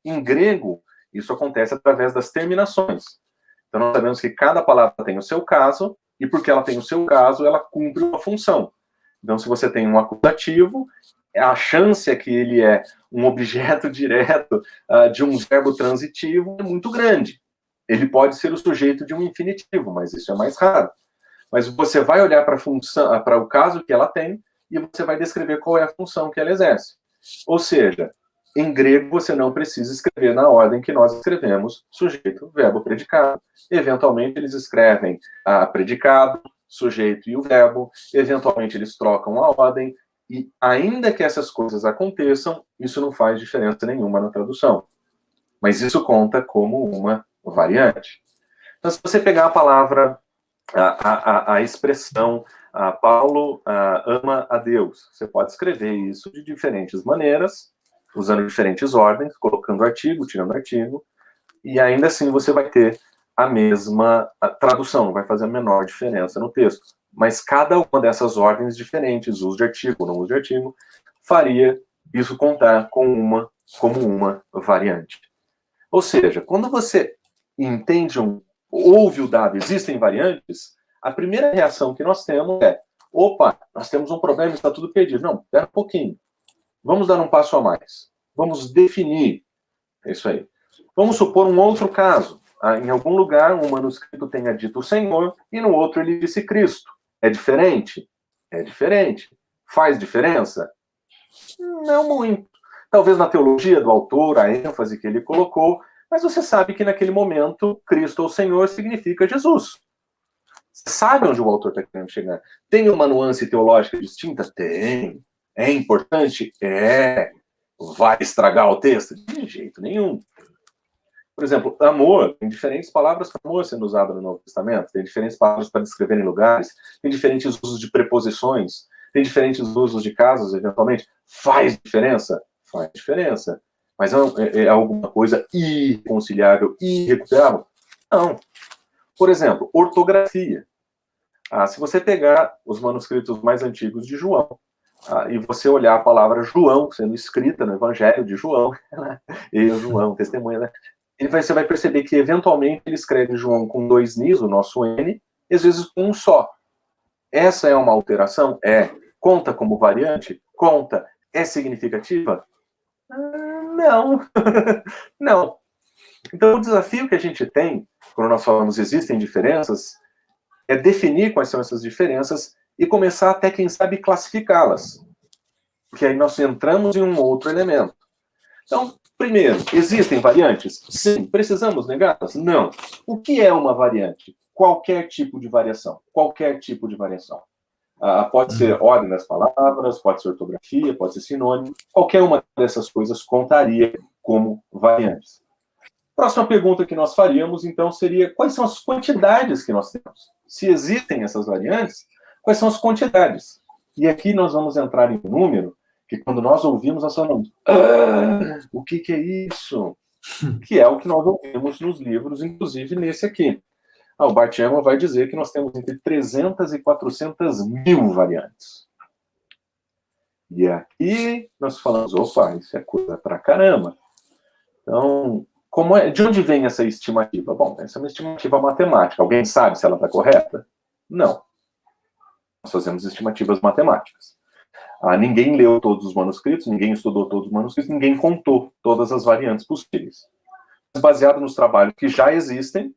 Em grego, isso acontece através das terminações. Então nós sabemos que cada palavra tem o seu caso, e porque ela tem o seu caso, ela cumpre uma função. Então, se você tem um acusativo, a chance é que ele é um objeto direto de um verbo transitivo é muito grande. Ele pode ser o sujeito de um infinitivo, mas isso é mais raro. Mas você vai olhar para a função, para o caso que ela tem, e você vai descrever qual é a função que ela exerce. Ou seja, em grego você não precisa escrever na ordem que nós escrevemos sujeito, verbo, predicado. Eventualmente eles escrevem predicado, sujeito e o verbo, eventualmente eles trocam a ordem, e ainda que essas coisas aconteçam, isso não faz diferença nenhuma na tradução. Mas isso conta como uma variante. Então, se você pegar a palavra, a expressão, Paulo ama a Deus, você pode escrever isso de diferentes maneiras, usando diferentes ordens, colocando artigo, tirando artigo, e ainda assim você vai ter a mesma tradução, não vai fazer a menor diferença no texto. Mas cada uma dessas ordens diferentes, uso de artigo, não uso de artigo, faria isso contar como uma variante. Ou seja, quando você entende, ouve o dado, existem variantes, a primeira reação que nós temos é: opa, nós temos um problema, está tudo perdido. Não, espera um pouquinho. Vamos dar um passo a mais. Vamos definir. É isso aí. Vamos supor um outro caso. Em algum lugar, um manuscrito tenha dito o Senhor e no outro ele disse Cristo. É diferente? É diferente. Faz diferença? Não muito. Talvez na teologia do autor, a ênfase que ele colocou, mas você sabe que naquele momento, Cristo ou Senhor significa Jesus. Você sabe onde o autor está querendo chegar. Tem uma nuance teológica distinta? Tem. É importante? É. Vai estragar o texto? De jeito nenhum. Por exemplo, amor, tem diferentes palavras para amor sendo usado no Novo Testamento, tem diferentes palavras para descrever em lugares, tem diferentes usos de preposições, tem diferentes usos de casos, eventualmente. Faz diferença? Faz diferença. Mas é alguma coisa irreconciliável, irrecuperável? Não. Por exemplo, ortografia. Se você pegar os manuscritos mais antigos de João, e você olhar a palavra João sendo escrita no Evangelho de João, eu, João, testemunha, né? Você vai perceber que, eventualmente, ele escreve João com 2 Nis, o nosso N, e às vezes com um só. Essa é uma alteração? É. Conta como variante? Conta. É significativa? Não. Não. Então, o desafio que a gente tem, quando nós falamos existem diferenças, é definir quais são essas diferenças e começar até, quem sabe, classificá-las. Porque aí nós entramos em um outro elemento. Então, primeiro, existem variantes? Sim. Precisamos negá-las? Não. O que é uma variante? Qualquer tipo de variação. Qualquer tipo de variação. Pode ser ordem das palavras, pode ser ortografia, pode ser sinônimo. Qualquer uma dessas coisas contaria como variantes. Próxima pergunta que nós faríamos, então, seria: quais são as quantidades que nós temos? Se existem essas variantes, quais são as quantidades? E aqui nós vamos entrar em número, que quando nós ouvimos, nós falamos: o que é isso? Que é o que nós ouvimos nos livros, inclusive nesse aqui. O Bart Ehrman vai dizer que nós temos entre 300 e 400 mil variantes. E aqui nós falamos: opa, isso é coisa pra caramba. Então, de onde vem essa estimativa? Bom, essa é uma estimativa matemática. Alguém sabe se ela está correta? Não. Nós fazemos estimativas matemáticas. Ninguém leu todos os manuscritos, ninguém estudou todos os manuscritos, ninguém contou todas as variantes possíveis. Baseado nos trabalhos que já existem,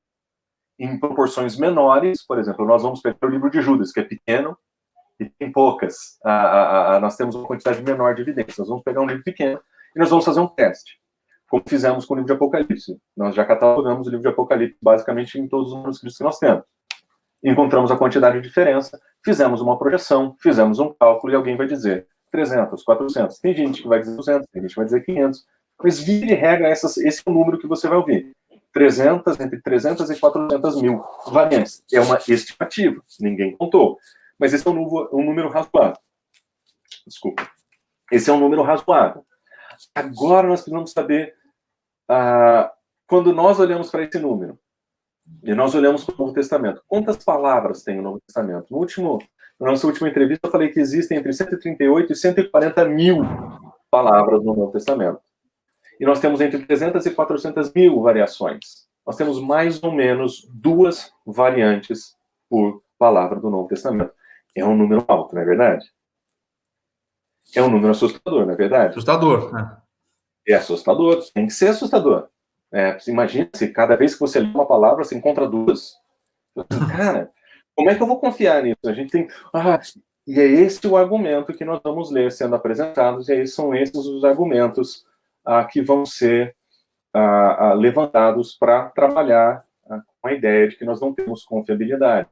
em proporções menores, por exemplo, nós vamos pegar o livro de Judas, que é pequeno e tem poucas. Nós temos uma quantidade menor de evidências. Nós vamos pegar um livro pequeno e nós vamos fazer um teste, como fizemos com o livro de Apocalipse. Nós já catalogamos o livro de Apocalipse basicamente em todos os manuscritos que nós temos. Encontramos a quantidade de diferença, fizemos uma projeção, fizemos um cálculo e alguém vai dizer 300, 400. Tem gente que vai dizer 200, tem gente que vai dizer 500. Mas, vira e regra, esse é o número que você vai ouvir. Entre 300 e 400 mil variantes. É uma estimativa, ninguém contou. Mas esse é um número razoável. Desculpa. Esse é um número razoável. Agora nós precisamos saber, quando nós olhamos para esse número, e nós olhamos para o Novo Testamento, quantas palavras tem o Novo Testamento? Na nossa última entrevista, eu falei que existem entre 138 e 140 mil palavras no Novo Testamento. E nós temos entre 300 e 400 mil variações. Nós temos mais ou menos 2 variantes por palavra do Novo Testamento. É um número alto, não é verdade? É um número assustador, não é verdade? Assustador, né? É assustador, tem que ser assustador. Imagina se cada vez que você lê uma palavra, você encontra 2. Cara, como é que eu vou confiar nisso? A gente tem... e é esse o argumento que nós vamos ler sendo apresentados, e aí são esses os argumentos que vão ser levantados para trabalhar com a ideia de que nós não temos confiabilidade.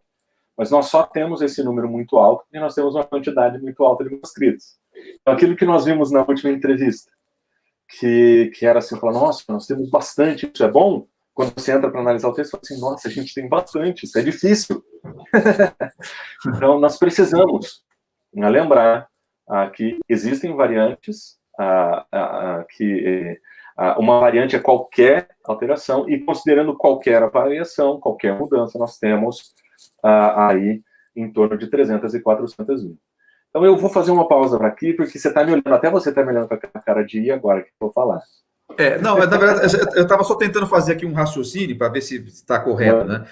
Mas nós só temos esse número muito alto porque nós temos uma quantidade muito alta de manuscritos. Então, aquilo que nós vimos na última entrevista, que era assim, falar: nossa, nós temos bastante, isso é bom? Quando você entra para analisar o texto, você fala assim: nossa, a gente tem bastante, isso é difícil. Então, nós precisamos lembrar que existem variantes, que Uma variante é qualquer alteração, e considerando qualquer variação, qualquer mudança, nós temos aí em torno de 300 e 400 mil. Então eu vou fazer uma pausa para aqui, porque você está me olhando, até você está me olhando com a cara de ir agora que eu vou falar. Não, na verdade, eu estava só tentando fazer aqui um raciocínio para ver se está correto, né?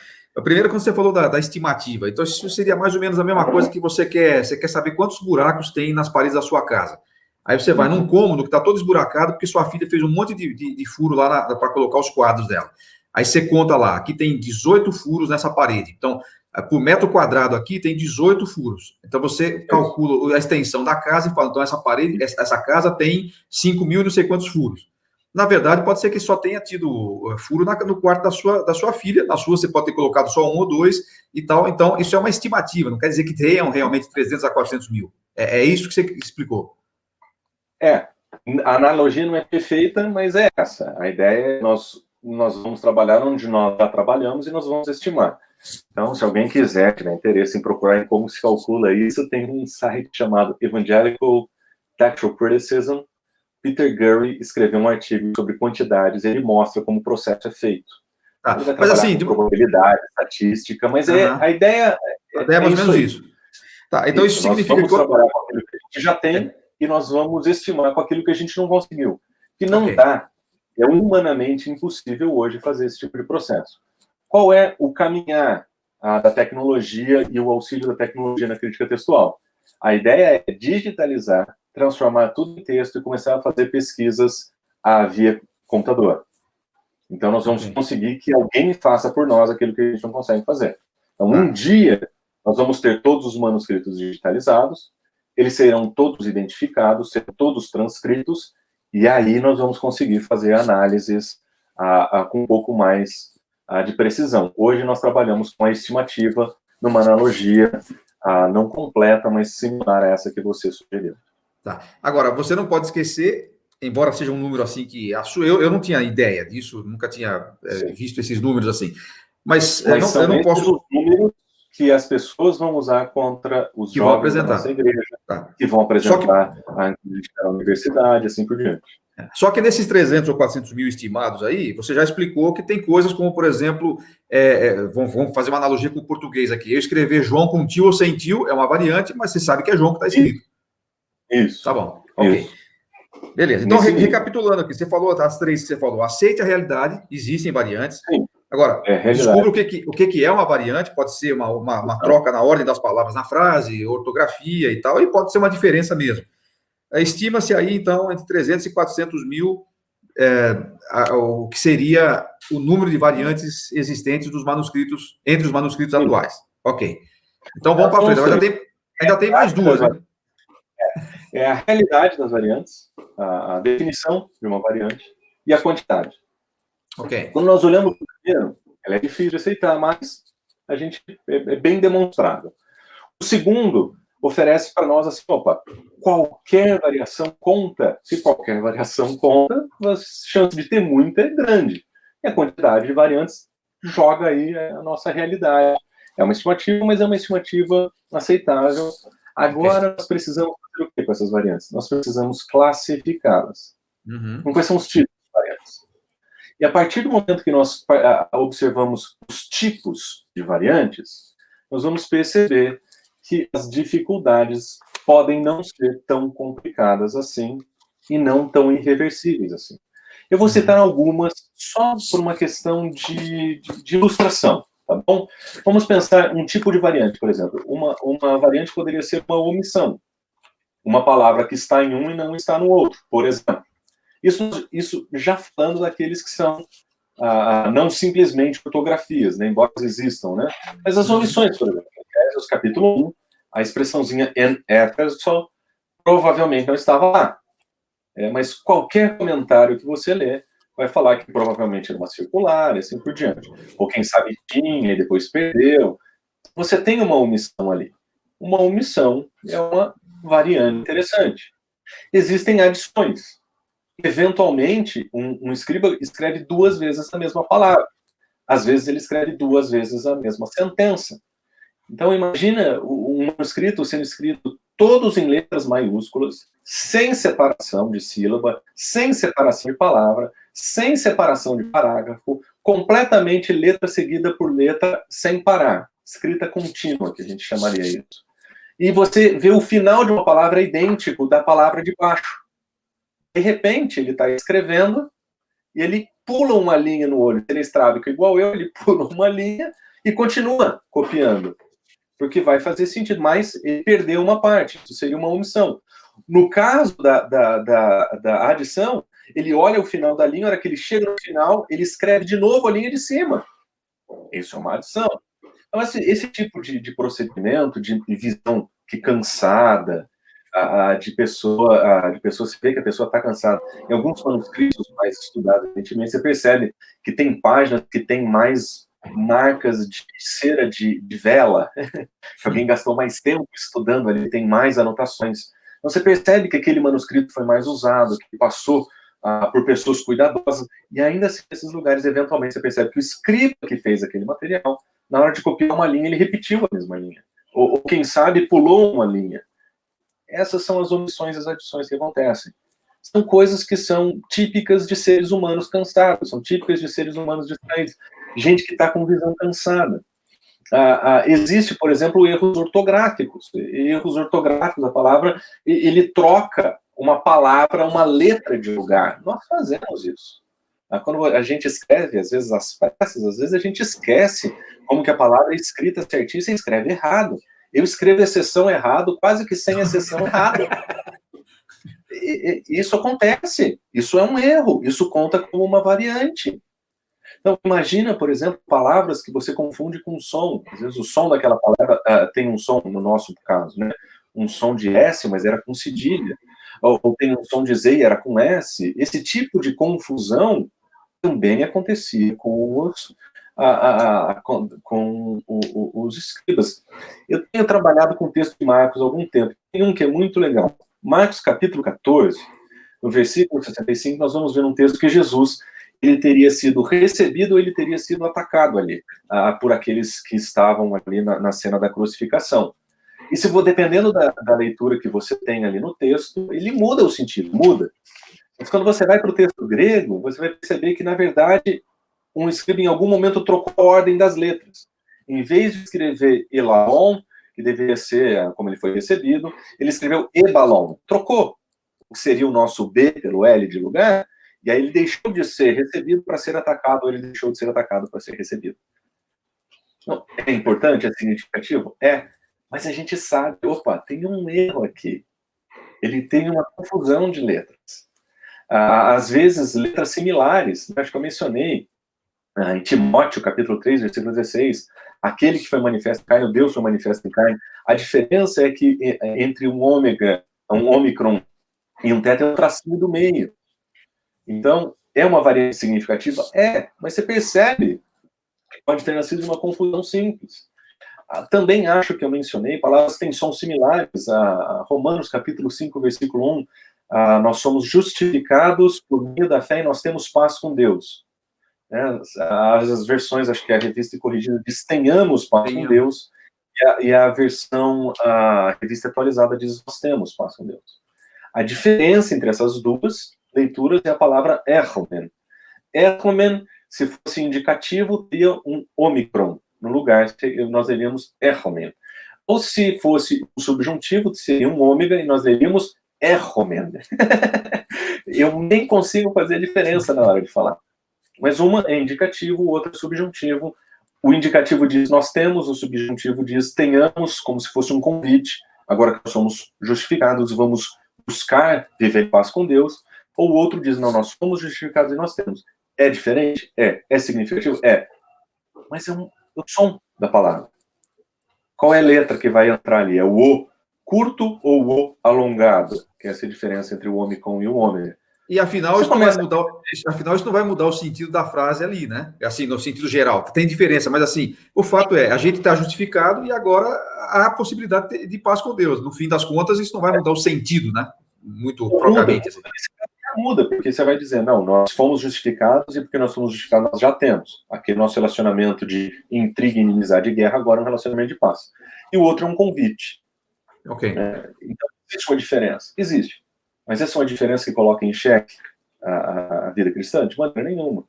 Primeiro, quando você falou da estimativa, então isso seria mais ou menos a mesma coisa que você quer saber quantos buracos tem nas paredes da sua casa. Aí você vai num cômodo que está todo esburacado porque sua filha fez um monte de furo lá para colocar os quadros dela. Aí você conta lá, aqui tem 18 furos nessa parede. Então, por metro quadrado aqui tem 18 furos. Então você calcula a extensão da casa e fala, então essa casa tem 5 mil e não sei quantos furos. Na verdade, pode ser que só tenha tido furo no quarto da sua filha. Na sua, você pode ter colocado só um ou dois e tal. Então, isso é uma estimativa. Não quer dizer que tenham realmente 300 a 400 mil. É isso que você explicou. A analogia não é perfeita, mas é essa. A ideia é nós vamos trabalhar onde nós já trabalhamos e nós vamos estimar. Então, se alguém tiver interesse em procurar em como se calcula isso, tem um site chamado Evangelical Textual Criticism. Peter Gurry escreveu um artigo sobre quantidades, ele mostra como o processo é feito. Mas assim, com probabilidade, estatística, mas a ideia é mais ou menos isso. Tá, então isso significa que nós vamos trabalhar com aquilo que a gente já tem e nós vamos estimar com aquilo que a gente não conseguiu. Que não dá, é humanamente impossível hoje fazer esse tipo de processo. Qual é o caminhar da tecnologia e o auxílio da tecnologia na crítica textual? A ideia é digitalizar, transformar tudo em texto e começar a fazer pesquisas via computador. Então, nós vamos conseguir que alguém faça por nós aquilo que a gente não consegue fazer. Então, um dia, nós vamos ter todos os manuscritos digitalizados, eles serão todos identificados, serão todos transcritos, e aí nós vamos conseguir fazer análises com um pouco mais de precisão. Hoje, nós trabalhamos com a estimativa numa analogia não completa, mas similar a essa que você sugeriu. Tá. Agora, você não pode esquecer, embora seja um número assim que eu não tinha ideia disso, nunca tinha visto esses números assim, mas eu não posso... os números que as pessoas vão usar contra os jovens da nossa igreja, que vão apresentar a universidade, assim por diante. Só que nesses 300 ou 400 mil estimados aí, você já explicou que tem coisas como, por exemplo, vamos fazer uma analogia com o português aqui. Eu escrever João com tio ou sem tio é uma variante, mas você sabe que é João que está escrito. Isso. Tá bom, ok. Isso. Beleza, então recapitulando aqui, você falou as três que você falou. Aceite a realidade, existem variantes. Sim. Agora, descubra o que é uma variante, pode ser uma troca na ordem das palavras na frase, ortografia e tal, e pode ser uma diferença mesmo. Estima-se aí, então, entre 300 e 400 mil, o que seria o número de variantes existentes entre os manuscritos atuais. Ok. Então, vamos para frente. Ainda tem mais duas, né? É a realidade das variantes, a definição de uma variante e a quantidade. Ok. Quando nós olhamos para o primeiro, ela é difícil de aceitar, mas a gente é bem demonstrado. O segundo oferece para nós assim, qualquer variação conta. Se qualquer variação conta, a chance de ter muita é grande. E a quantidade de variantes joga aí a nossa realidade. É uma estimativa, mas é uma estimativa aceitável. Agora, nós precisamos fazer o que com essas variantes? Nós precisamos classificá-las. Então, quais são os tipos de variantes? E a partir do momento que nós observamos os tipos de variantes, nós vamos perceber que as dificuldades podem não ser tão complicadas assim e não tão irreversíveis assim. Eu vou citar algumas só por uma questão de ilustração. Tá bom? Vamos pensar um tipo de variante, por exemplo. Uma variante poderia ser uma omissão. Uma palavra que está em um e não está no outro, por exemplo. Isso já falando daqueles que são não simplesmente ortografias, né, embora existam, né? Mas as omissões, por exemplo, em Efésios capítulo 1, a expressãozinha in Éfeso provavelmente não estava lá. Mas qualquer comentário que você lê vai falar que provavelmente era uma circular, e assim por diante. Ou quem sabe tinha e depois perdeu. Você tem uma omissão ali. Uma omissão é uma variante interessante. Existem adições. Eventualmente, um escriba escreve 2 vezes a mesma palavra. Às vezes, ele escreve 2 vezes a mesma sentença. Então, imagina um manuscrito sendo escrito todos em letras maiúsculas sem separação de sílaba, sem separação de palavra, sem separação de parágrafo, completamente letra seguida por letra, sem parar. Escrita contínua, que a gente chamaria isso. E você vê o final de uma palavra idêntico da palavra de baixo. De repente, ele está escrevendo e ele pula uma linha no olho. Ele é estrábico igual eu, ele pula uma linha e continua copiando. Porque vai fazer sentido, mas ele perdeu uma parte. Isso seria uma omissão. No caso da adição, ele olha o final da linha, na hora que ele chega no final, ele escreve de novo a linha de cima. Isso é uma adição. Então, esse tipo de procedimento, de visão que cansada, de pessoa se vê que a pessoa está cansada. Em alguns manuscritos mais estudados recentemente, você percebe que tem páginas que tem mais marcas de cera de vela, que alguém gastou mais tempo estudando ali, tem mais anotações. Então você percebe que aquele manuscrito foi mais usado, que passou por pessoas cuidadosas, e ainda assim, nesses lugares, eventualmente, você percebe que o escriba que fez aquele material, na hora de copiar uma linha, ele repetiu a mesma linha. Ou quem sabe, pulou uma linha. Essas são as omissões e as adições que acontecem. São coisas que são típicas de seres humanos cansados, são típicas de seres humanos distraídos. Gente que está com visão cansada. Existe, por exemplo, erros ortográficos. Erros ortográficos, a palavra, ele troca uma palavra, uma letra de lugar. Nós fazemos isso. Quando a gente escreve, às vezes, as peças, às vezes a gente esquece como que a palavra é escrita certinho e você escreve errado. Eu escrevo exceção errado, quase que sem exceção errada. Isso acontece. Isso é um erro. Isso conta como uma variante. Então, imagina, por exemplo, palavras que você confunde com som. Às vezes o som daquela palavra tem um som, no nosso caso, né? Um som de S, mas era com cedilha. Ou tem um som de Z e era com S. Esse tipo de confusão também acontecia com os escribas. Eu tenho trabalhado com o texto de Marcos há algum tempo. Tem um que é muito legal. Marcos, capítulo 14, no versículo 65, nós vamos ver um texto que Jesus ele teria sido recebido ou ele teria sido atacado ali, por aqueles que estavam ali na cena da crucificação. E se for dependendo da leitura que você tem ali no texto, ele muda o sentido, muda. Mas quando você vai para o texto grego, você vai perceber que, na verdade, um escriba em algum momento trocou a ordem das letras. Em vez de escrever Elaon, que deveria ser como ele foi recebido, ele escreveu Ebalon. Trocou o que seria o nosso B pelo L de lugar, e aí ele deixou de ser recebido para ser atacado, ou ele deixou de ser atacado para ser recebido. Não, é importante, é significativo? É, mas a gente sabe, opa, tem um erro aqui. Ele tem uma confusão de letras. Às vezes, letras similares, acho que eu mencionei, em Timóteo, capítulo 3, versículo 16, aquele que foi manifesto em carne, Deus foi manifesto em carne. A diferença é que entre um ômega, um ômicron e um teta é um tracinho do meio. Então, é uma variante significativa? É, mas você percebe que pode ter nascido de uma confusão simples. Também acho que eu mencionei palavras que têm sons similares. Romanos, capítulo 5, versículo 1, nós somos justificados por meio da fé e nós temos paz com Deus. As versões, acho que a revista corrigida diz tenhamos paz com Deus, e a versão, a revista atualizada diz nós temos paz com Deus. A diferença entre essas duas leituras é a palavra erromen. Erromen, se fosse indicativo, teria um ômicron. No lugar, nós leríamos erromen. Ou se fosse um subjuntivo, seria um ômega e nós leríamos erromen. Eu nem consigo fazer a diferença na hora de falar. Mas uma é indicativo, o outro é subjuntivo. O indicativo diz nós temos, o subjuntivo diz tenhamos, como se fosse um convite. Agora que nós somos justificados, vamos buscar viver em paz com Deus. Ou o outro diz, não, nós somos justificados e nós temos. É diferente? É. É significativo? É. Mas é o som da palavra. Qual é a letra que vai entrar ali? É o O curto ou o O alongado? Que é essa diferença entre o ômicron e o ômega. E afinal isso não vai mudar o sentido da frase ali, né? Assim, no sentido geral. Tem diferença, mas assim, o fato é, a gente está justificado e agora há a possibilidade de paz com Deus. No fim das contas, isso não vai mudar o sentido, né? Muito propriamente. Assim. Muda, porque você vai dizer, não, nós fomos justificados e porque nós fomos justificados, nós já temos. Aquele nosso relacionamento de intriga, inimizade e guerra agora é um relacionamento de paz. E o outro é um convite. Ok. Então, existe uma diferença? Existe. Mas essa é uma diferença que coloca em xeque a vida cristã? De maneira nenhuma.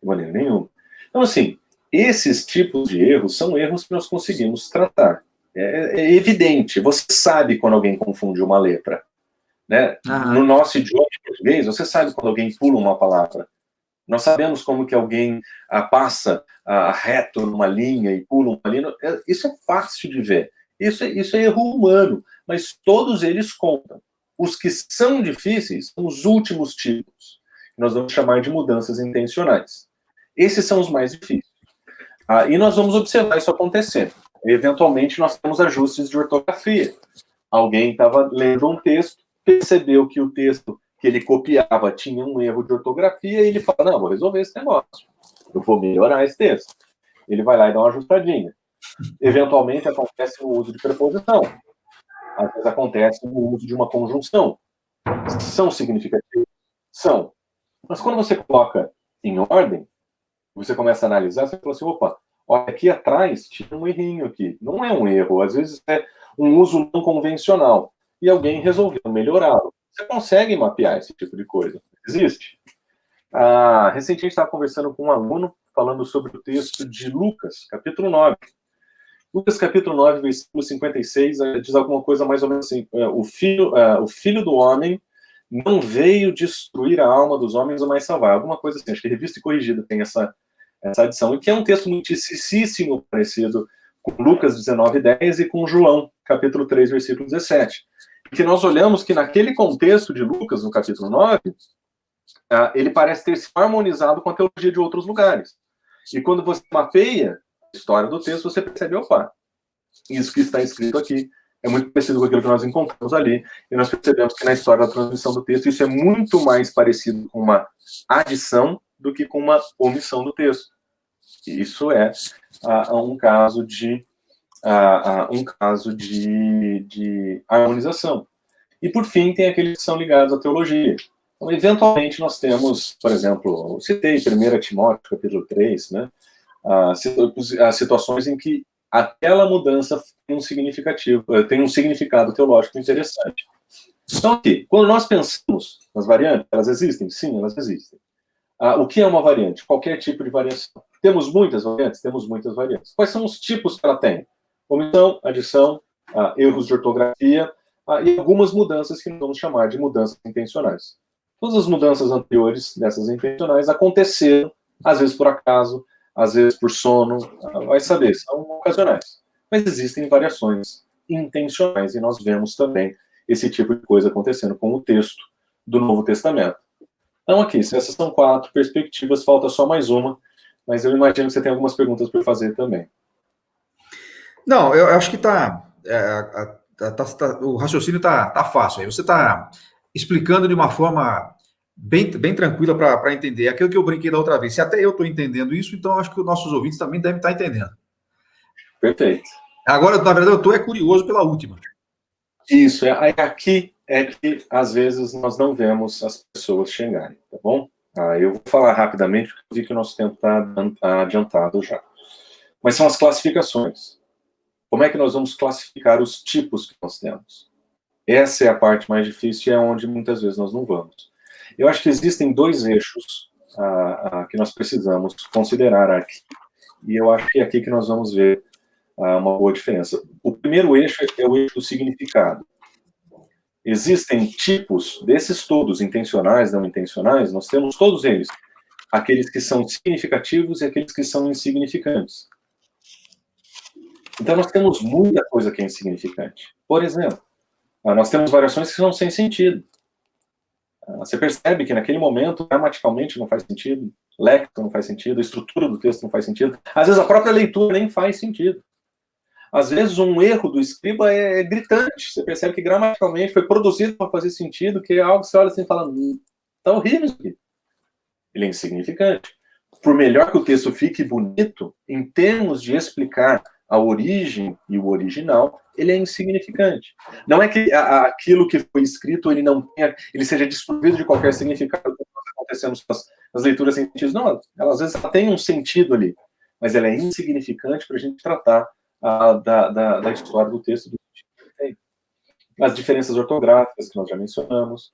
De maneira nenhuma. Então, assim, esses tipos de erros são erros que nós conseguimos tratar. É evidente, você sabe quando alguém confunde uma letra. Né? No nosso idioma português, você sabe quando alguém pula uma palavra. Nós sabemos como que alguém passa reto numa linha e pula uma linha. Isso é fácil de ver. Isso é erro humano, mas todos eles contam. Os que são difíceis são os últimos tipos, que nós vamos chamar de mudanças intencionais. Esses são os mais difíceis. E nós vamos observar isso acontecer. Eventualmente, nós temos ajustes de ortografia. Alguém estava lendo um texto, percebeu que o texto que ele copiava tinha um erro de ortografia, e ele fala, não, vou resolver esse negócio. Eu vou melhorar esse texto. Ele vai lá e dá uma ajustadinha. Eventualmente, acontece o uso de preposição. Às vezes acontece o uso de uma conjunção. São significativos? São. Mas quando você coloca em ordem, você começa a analisar, você fala assim, opa, olha, aqui atrás tinha um errinho aqui. Não é um erro, às vezes é um uso não convencional. E alguém resolveu melhorá-lo. Você consegue mapear esse tipo de coisa. Existe. Recentemente estava conversando com um aluno falando sobre o texto de Lucas, capítulo 9. Lucas, capítulo 9, versículo 56, diz alguma coisa mais ou menos assim, o filho do homem não veio destruir a alma dos homens, mas salvar. Alguma coisa assim, acho que Revista e Corrigida tem essa adição, e que é um texto muitíssimo parecido com Lucas 19:10 e com João, capítulo 3, versículo 17. Que nós olhamos que naquele contexto de Lucas, no capítulo 9, ele parece ter se harmonizado com a teologia de outros lugares. E quando você mapeia a história do texto, você percebe, opa, isso que está escrito aqui é muito parecido com aquilo que nós encontramos ali, e nós percebemos que na história da transmissão do texto, isso é muito mais parecido com uma adição do que com uma omissão do texto. Isso é um caso de harmonização. E, por fim, tem aqueles que são ligados à teologia. Então, eventualmente, nós temos, por exemplo, eu citei 1 Timóteo, capítulo 3, né, as situações em que aquela mudança tem um significado teológico interessante. Então, aqui, quando nós pensamos nas variantes, elas existem? Sim, elas existem. O que é uma variante? Qualquer tipo de variação. Temos muitas variantes? Temos muitas variantes. Quais são os tipos que ela tem? Omissão, adição, erros de ortografia e algumas mudanças que nós vamos chamar de mudanças intencionais. Todas as mudanças anteriores dessas intencionais aconteceram, às vezes por acaso, às vezes por sono, vai saber, são ocasionais. Mas existem variações intencionais e nós vemos também esse tipo de coisa acontecendo com o texto do Novo Testamento. Então, aqui, essas são 4 perspectivas, falta só mais uma, mas eu imagino que você tem algumas perguntas para fazer também. Não, eu acho que o raciocínio tá fácil. Aí você está explicando de uma forma bem tranquila para entender. Aquilo que eu brinquei da outra vez. Se até eu estou entendendo isso, então acho que os nossos ouvintes também devem estar entendendo. Perfeito. Agora, na verdade, eu estou curioso pela última. Isso, aqui é que, às vezes, nós não vemos as pessoas chegarem, tá bom? Eu vou falar rapidamente, porque eu vi que o nosso tempo está adiantado já. Mas são as classificações. Como é que nós vamos classificar os tipos que nós temos? Essa é a parte mais difícil e é onde muitas vezes nós não vamos. Eu acho que existem 2 eixos que nós precisamos considerar aqui. E eu acho que é aqui que nós vamos ver uma boa diferença. O primeiro eixo é o eixo do significado. Existem tipos desses todos, intencionais, não intencionais, nós temos todos eles. Aqueles que são significativos e aqueles que são insignificantes. Então, nós temos muita coisa que é insignificante. Por exemplo, nós temos variações que são sem sentido. Você percebe que naquele momento, gramaticalmente não faz sentido, lecto não faz sentido, a estrutura do texto não faz sentido. Às vezes a própria leitura nem faz sentido. Às vezes um erro do escriba é gritante. Você percebe que gramaticalmente foi produzido para fazer sentido, que é algo que você olha assim e fala, tá horrível isso aqui. Ele é insignificante. Por melhor que o texto fique bonito, em termos de explicar a origem e o original, ele é insignificante. Não é que aquilo que foi escrito ele seja desprovido de qualquer significado, como está acontecendo nas leituras sem sentido. Não, ela, às vezes ela tem um sentido ali, mas ela é insignificante para a gente tratar da história do texto do sentido que tem. as diferenças ortográficas que nós já mencionamos,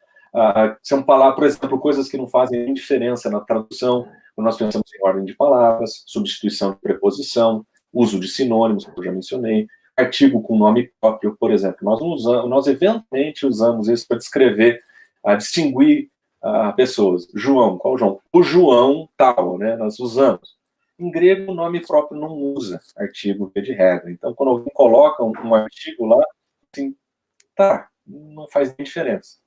são palavras, por exemplo, coisas que não fazem diferença na tradução, quando nós pensamos em ordem de palavras, substituição de preposição, uso de sinônimos, que eu já mencionei, artigo com nome próprio, por exemplo. Nós eventualmente usamos isso para descrever, distinguir pessoas. João, qual João? O João tal, né? Nós usamos. Em grego, o nome próprio não usa artigo, que é de regra. Então, quando alguém coloca um artigo lá, assim, tá, não faz nem diferença.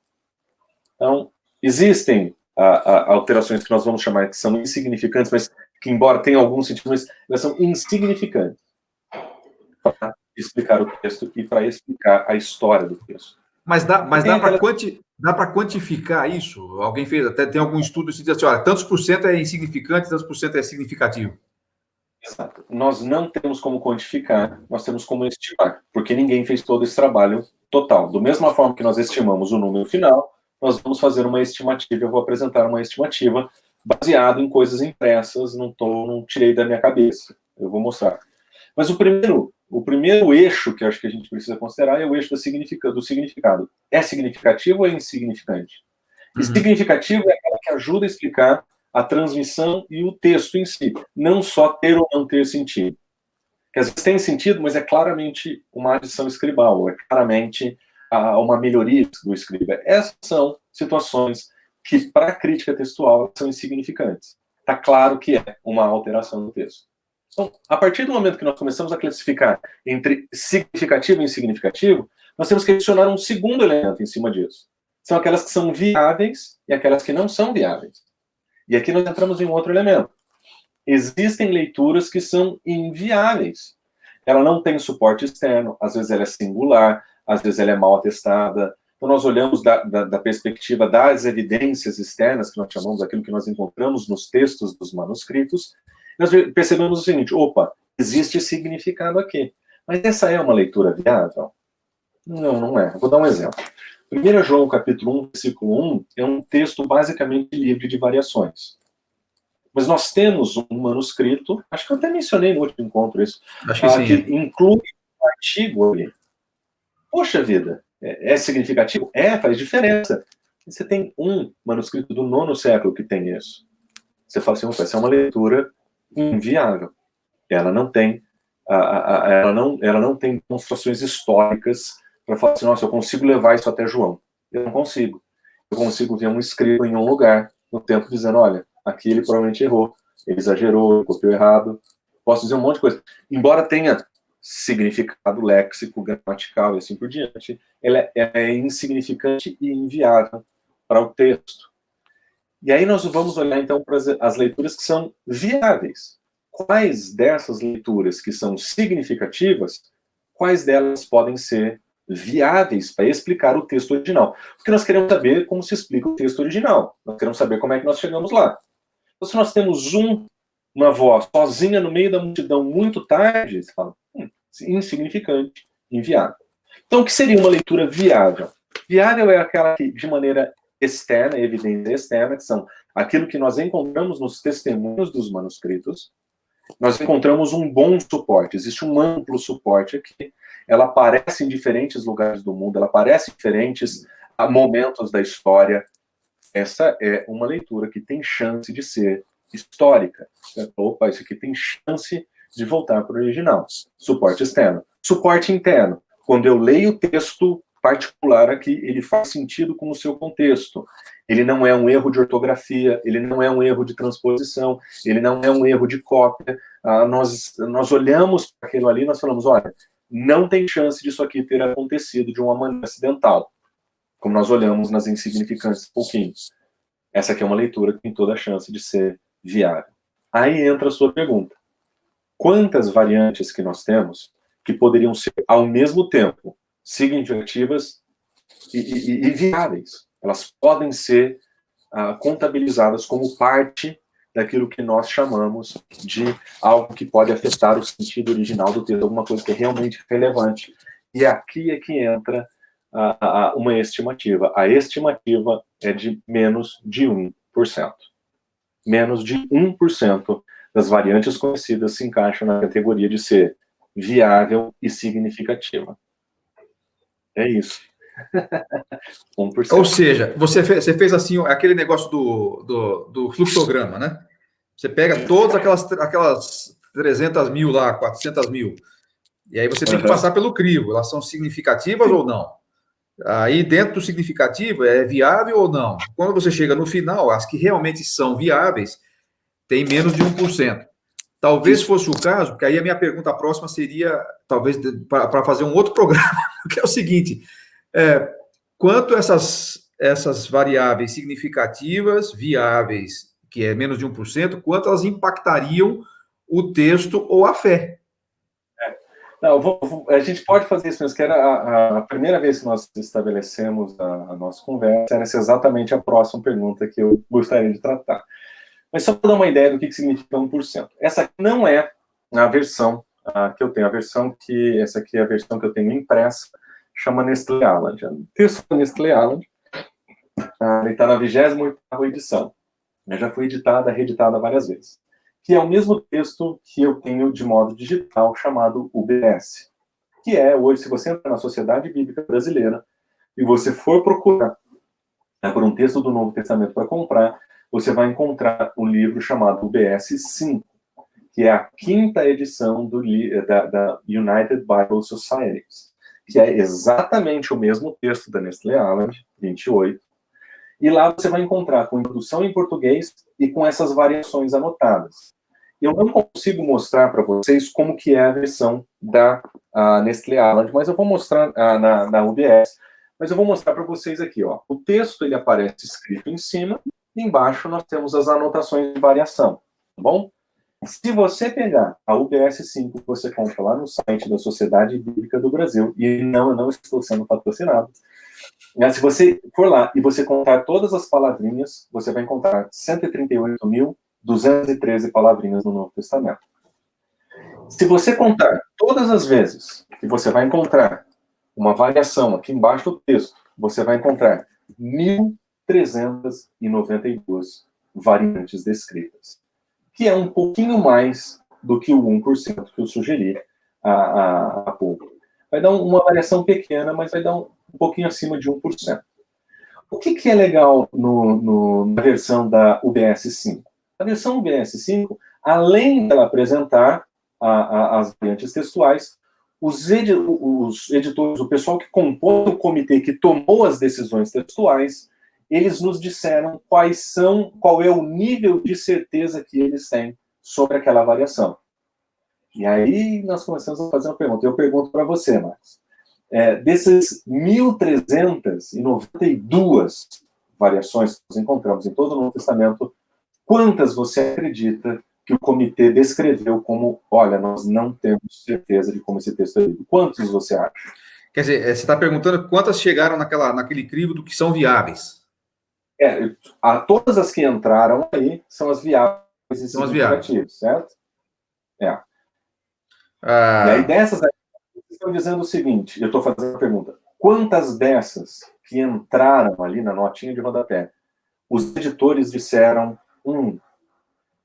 Então, existem alterações que nós vamos chamar que são insignificantes, mas que, embora tenham algum sentido, mas elas são insignificantes para explicar o texto e para explicar a história do texto. Mas dá para quantificar isso? Alguém fez, até tem algum estudo que diz assim, olha, tantos por cento é insignificante, tantos por cento é significativo. Exato. Nós não temos como quantificar, nós temos como estimar, porque ninguém fez todo esse trabalho total. Da mesma forma que nós estimamos o número final, nós vamos fazer uma estimativa, eu vou apresentar uma estimativa baseada em coisas impressas, não tirei da minha cabeça, eu vou mostrar. Mas o primeiro eixo que eu acho que a gente precisa considerar é o eixo do significado. É significativo ou é insignificante? E significativo é aquela que ajuda a explicar a transmissão e o texto em si, não só ter ou não ter sentido. Que às vezes tem sentido, mas é claramente uma adição escribal, é claramente uma melhoria do escriba. Essas são situações que, para a crítica textual, são insignificantes. Está claro que é uma alteração do texto. Então, a partir do momento que nós começamos a classificar entre significativo e insignificativo, nós temos que adicionar um segundo elemento em cima disso. São aquelas que são viáveis e aquelas que não são viáveis. E aqui nós entramos em um outro elemento. Existem leituras que são inviáveis. Ela não tem suporte externo, às vezes ela é singular, às vezes ela é mal atestada. Então nós olhamos da perspectiva das evidências externas, que nós chamamos aquilo que nós encontramos nos textos dos manuscritos, nós percebemos o seguinte, opa, existe significado aqui. Mas essa é uma leitura viável? Não é. Vou dar um exemplo. 1 João, capítulo 1, versículo 1, é um texto basicamente livre de variações. Mas nós temos um manuscrito, acho que eu até mencionei no último encontro isso, que inclui um artigo ali. Poxa vida, é significativo? Faz diferença. Você tem um manuscrito do 9º século que tem isso. Você fala assim, essa é uma leitura inviável. Ela não tem demonstrações históricas para falar assim, nossa, eu consigo levar isso até João. Eu não consigo. Eu consigo ver um escrito em um lugar no tempo dizendo, olha, aqui ele provavelmente errou, ele exagerou, ele copiou errado. Posso dizer um monte de coisa. Embora tenha significado léxico, gramatical e assim por diante, ela é insignificante e inviável para o texto. E aí nós vamos olhar então para as leituras que são viáveis. Quais dessas leituras que são significativas, quais delas podem ser viáveis para explicar o texto original? Porque nós queremos saber como se explica o texto original. Nós queremos saber como é que nós chegamos lá. Então, se nós temos uma voz sozinha no meio da multidão muito tarde, você fala, insignificante, inviável. Então, o que seria uma leitura viável? Viável é aquela que, de maneira externa, evidência externa, que são aquilo que nós encontramos nos testemunhos dos manuscritos, nós encontramos um bom suporte, existe um amplo suporte aqui, ela aparece em diferentes lugares do mundo, ela aparece em diferentes momentos da história. Essa é uma leitura que tem chance de ser histórica. Opa, isso aqui tem chance de voltar para o original. Suporte externo. Suporte interno. Quando eu leio o texto particular aqui, ele faz sentido com o seu contexto. Ele não é um erro de ortografia, ele não é um erro de transposição, ele não é um erro de cópia. Nós olhamos para aquilo ali e nós falamos, olha, não tem chance disso aqui ter acontecido de uma maneira acidental, como nós olhamos nas insignificantes pouquinho. Essa aqui é uma leitura que tem toda a chance de ser viável. Aí entra a sua pergunta. Quantas variantes que nós temos que poderiam ser, ao mesmo tempo, significativas e viáveis? Elas podem ser contabilizadas como parte daquilo que nós chamamos de algo que pode afetar o sentido original do texto, alguma coisa que é realmente relevante. E aqui é que entra uma estimativa. A estimativa é de menos de 1%. Menos de 1% das variantes conhecidas se encaixam na categoria de ser viável e significativa. É isso. 1%. Ou seja, você fez assim, aquele negócio do fluxograma, né? Você pega todas aquelas 300 mil lá, 400 mil, e aí você tem que passar pelo crivo. Elas são significativas ou não? Aí, dentro do significativo, é viável ou não? Quando você chega no final, as que realmente são viáveis têm menos de 1%. Talvez fosse o caso, porque aí a minha pergunta próxima seria, talvez, para fazer um outro programa, que é o seguinte: quanto essas variáveis significativas, viáveis, que é menos de 1%, quanto elas impactariam o texto ou a fé? Não, a gente pode fazer isso mesmo, que era a primeira vez que nós estabelecemos a nossa conversa, era exatamente a próxima pergunta que eu gostaria de tratar. Mas só para dar uma ideia do que significa 1%. Essa aqui não é a versão que eu tenho, essa aqui é a versão que eu tenho impressa, chama Nestlé Aland. O texto da Nestlé Aland, ele está na 28ª edição. Já foi reeditada várias vezes. Que é o mesmo texto que eu tenho de modo digital, chamado UBS. Que é, hoje, se você entrar na Sociedade Bíblica Brasileira e você for procurar por um texto do Novo Testamento para comprar, você vai encontrar um livro chamado UBS 5, que é a 5ª edição da United Bible Societies, que é exatamente o mesmo texto da Nestlé Aland, 28, e lá você vai encontrar com introdução em português e com essas variações anotadas. Eu não consigo mostrar para vocês como que é a versão da Nestlé Aland, mas eu vou mostrar na UBS, mas eu vou mostrar para vocês aqui, ó. O texto ele aparece escrito em cima, e embaixo nós temos as anotações de variação, tá bom? Se você pegar a UBS 5, você compra lá no site da Sociedade Bíblica do Brasil, e não, eu não estou sendo patrocinado, mas se você for lá e você contar todas as palavrinhas, você vai encontrar 138.213 palavrinhas no Novo Testamento. Se você contar todas as vezes que você vai encontrar uma variação aqui embaixo do texto, você vai encontrar 1.392 variantes descritas, que é um pouquinho mais do que o 1% que eu sugeri há pouco. Vai dar uma variação pequena, mas vai dar um pouquinho acima de 1%. O que é legal na versão da UBS 5? A versão UBS 5, além dela apresentar as variantes textuais, os editores, o pessoal que compõe o comitê que tomou as decisões textuais, eles nos disseram qual é o nível de certeza que eles têm sobre aquela variação. E aí nós começamos a fazer uma pergunta. Eu pergunto para você, Marcos. Desses 1.392 variações que nós encontramos em todo o Novo Testamento, quantas você acredita que o comitê descreveu como, olha, nós não temos certeza de como esse texto é lido? Quantos você acha? Quer dizer, você está perguntando quantas chegaram naquele crivo do que são viáveis? Todas as que entraram aí são as viáveis e significativas, certo? E aí dessas aí, vocês estão dizendo o seguinte, eu estou fazendo a pergunta, quantas dessas que entraram ali na notinha de rodapé, os editores disseram,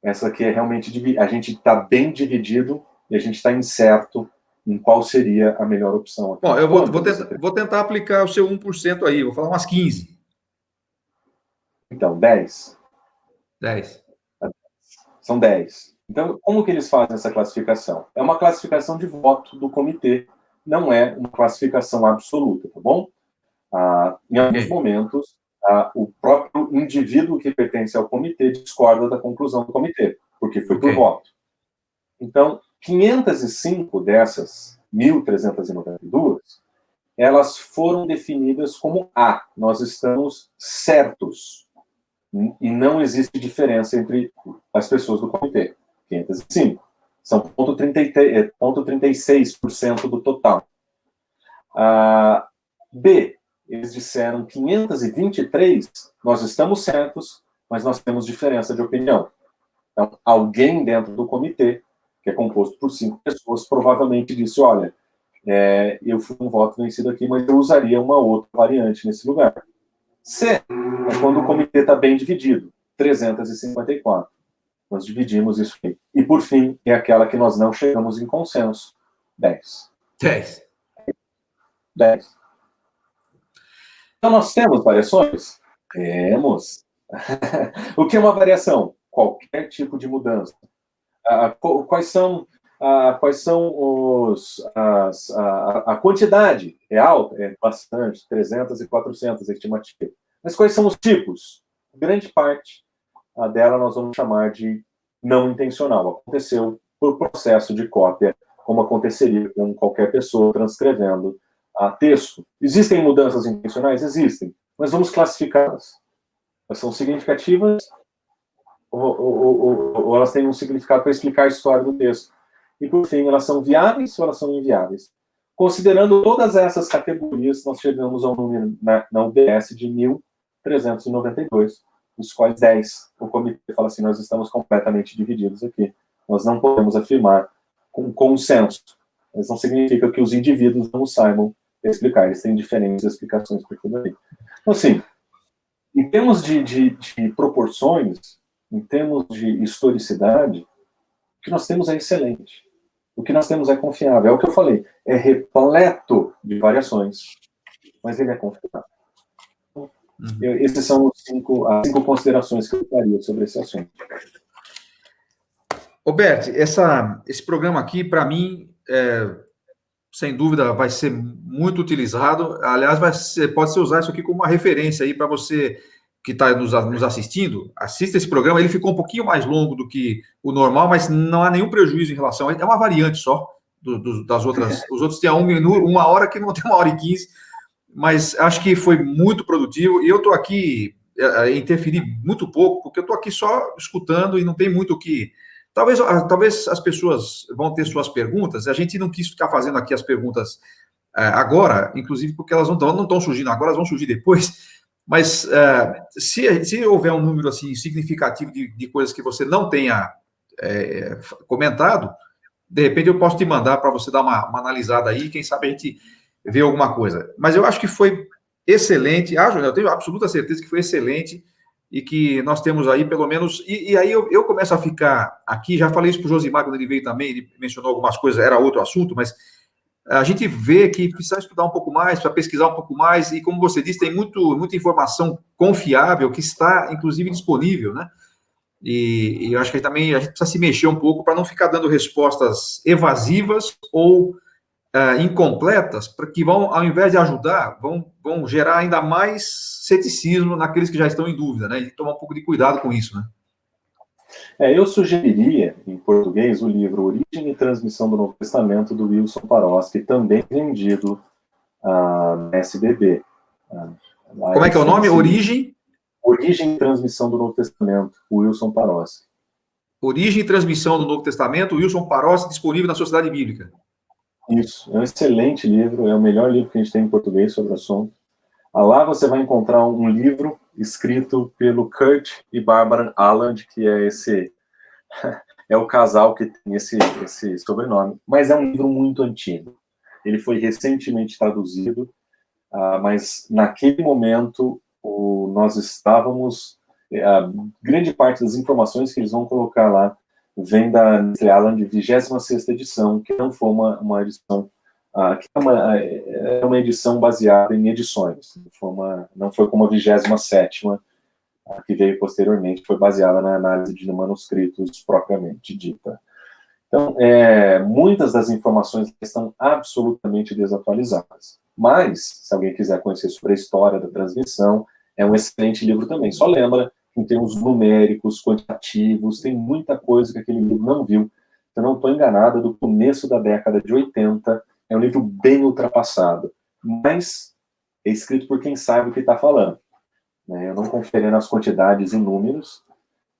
essa aqui é realmente, a gente está bem dividido e a gente está incerto em qual seria a melhor opção aqui. Bom, eu vou tentar aplicar o seu 1% aí, vou falar umas 15. Então, 10. 10. São 10. Então, como que eles fazem essa classificação? É uma classificação de voto do comitê, não é uma classificação absoluta, tá bom? Em alguns momentos, o próprio indivíduo que pertence ao comitê discorda da conclusão do comitê, porque foi por voto. Então, 505 dessas 1.392, elas foram definidas como nós estamos certos. E não existe diferença entre as pessoas do comitê. 505. São 0,36% do total. B, eles disseram 523, nós estamos certos, mas nós temos diferença de opinião. Então, alguém dentro do comitê, que é composto por 5 pessoas, provavelmente disse, olha, eu fui um voto vencido aqui, mas eu usaria uma outra variante nesse lugar. C é quando o comitê está bem dividido, 354. Nós dividimos isso aqui. E, por fim, é aquela que nós não chegamos em consenso, 10. 10. Então, nós temos variações? Temos. O que é uma variação? Qualquer tipo de mudança. Quais são a quantidade? É alta? É bastante, 300 e 400 estimativa. Mas quais são os tipos? Grande parte dela nós vamos chamar de não intencional. Aconteceu por processo de cópia, como aconteceria com qualquer pessoa transcrevendo texto. Existem mudanças intencionais? Existem. Mas vamos classificá-las. Elas são significativas ou elas têm um significado para explicar a história do texto. E, por fim, elas são viáveis ou elas são inviáveis? Considerando todas essas categorias, nós chegamos ao número na UBS de 1.392, dos quais 10. O comitê fala assim, nós estamos completamente divididos aqui. Nós não podemos afirmar com consenso. Mas não significa que os indivíduos não saibam explicar. Eles têm diferentes explicações para aquilo ali. Então, assim, em termos de proporções, em termos de historicidade, o que nós temos é excelente. O que nós temos é confiável. É o que eu falei. É repleto de variações, mas ele é confiável. Essas são as 5 considerações que eu faria sobre esse assunto. Roberto, esse programa aqui, para mim, sem dúvida, vai ser muito utilizado. Aliás, pode ser usar isso aqui como uma referência aí para você que está nos assistindo. Assista esse programa. Ele ficou um pouquinho mais longo do que o normal, mas não há nenhum prejuízo em relação a ele. É uma variante só das outras. Os outros tinham 1 minuto, 1 hora, que não tem 1h15. Mas acho que foi muito produtivo. E eu estou aqui, interferi muito pouco, porque eu estou aqui só escutando e não tem muito o que... Talvez as pessoas vão ter suas perguntas. A gente não quis ficar fazendo aqui as perguntas agora, inclusive porque elas não estão surgindo agora, elas vão surgir depois. Mas se houver um número assim significativo de coisas que você não tenha comentado, de repente eu posso te mandar para você dar uma analisada aí, quem sabe a gente vê alguma coisa. Mas eu acho que foi excelente, eu tenho absoluta certeza que foi excelente e que nós temos aí pelo menos... E aí eu começo a ficar aqui, já falei isso para o Josimar quando ele veio também, ele mencionou algumas coisas, era outro assunto, mas a gente vê que precisa estudar um pouco mais, para pesquisar um pouco mais, e como você disse, tem muita informação confiável que está, inclusive, disponível, né? E eu acho que também a gente precisa se mexer um pouco para não ficar dando respostas evasivas ou incompletas, que vão, ao invés de ajudar, vão gerar ainda mais ceticismo naqueles que já estão em dúvida, né? E tomar um pouco de cuidado com isso, né? Eu sugeriria, em português, o livro Origem e Transmissão do Novo Testamento, do Wilson Paroski, também vendido na SBB. Como é que é o nome? Origem e Transmissão do Novo Testamento, Wilson Paroski. Origem e Transmissão do Novo Testamento, Wilson Paroski, disponível na Sociedade Bíblica. Isso, é um excelente livro, é o melhor livro que a gente tem em português sobre o assunto. Lá você vai encontrar um livro escrito pelo Kurt e Barbara Alland, que é o casal que tem esse sobrenome, mas é um livro muito antigo. Ele foi recentemente traduzido, mas naquele momento nós estávamos... grande parte das informações que eles vão colocar lá vem da Alland de 26ª edição, que não foi uma edição... que é uma edição baseada em edições. Não foi como a 27ª, que veio posteriormente, foi baseada na análise de manuscritos propriamente dita. Então, muitas das informações estão absolutamente desatualizadas. Mas, se alguém quiser conhecer sobre a história da transmissão, é um excelente livro também. Só lembra, em termos numéricos, quantitativos, tem muita coisa que aquele livro não viu. Se eu não estou enganado, do começo da década de 80, é um livro bem ultrapassado, mas é escrito por quem sabe o que está falando. Eu não conferi nas quantidades e números,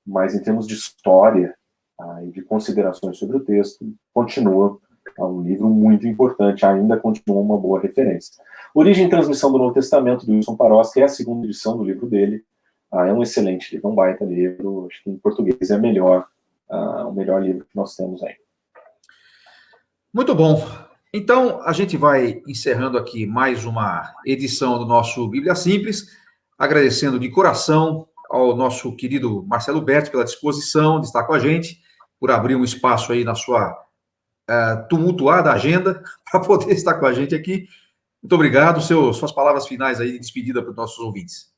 mas em termos de história e de considerações sobre o texto, continua um livro muito importante, ainda continua uma boa referência. Origem e Transmissão do Novo Testamento, do Wilson Paroski, é a 2ª edição do livro dele. É um excelente livro, um baita livro, acho que em português é o melhor livro que nós temos aí. Muito bom. Então, a gente vai encerrando aqui mais uma edição do nosso Bíblia Simples, agradecendo de coração ao nosso querido Marcelo Berti pela disposição de estar com a gente, por abrir um espaço aí na sua tumultuada agenda para poder estar com a gente aqui. Muito obrigado. Suas palavras finais aí de despedida para os nossos ouvintes.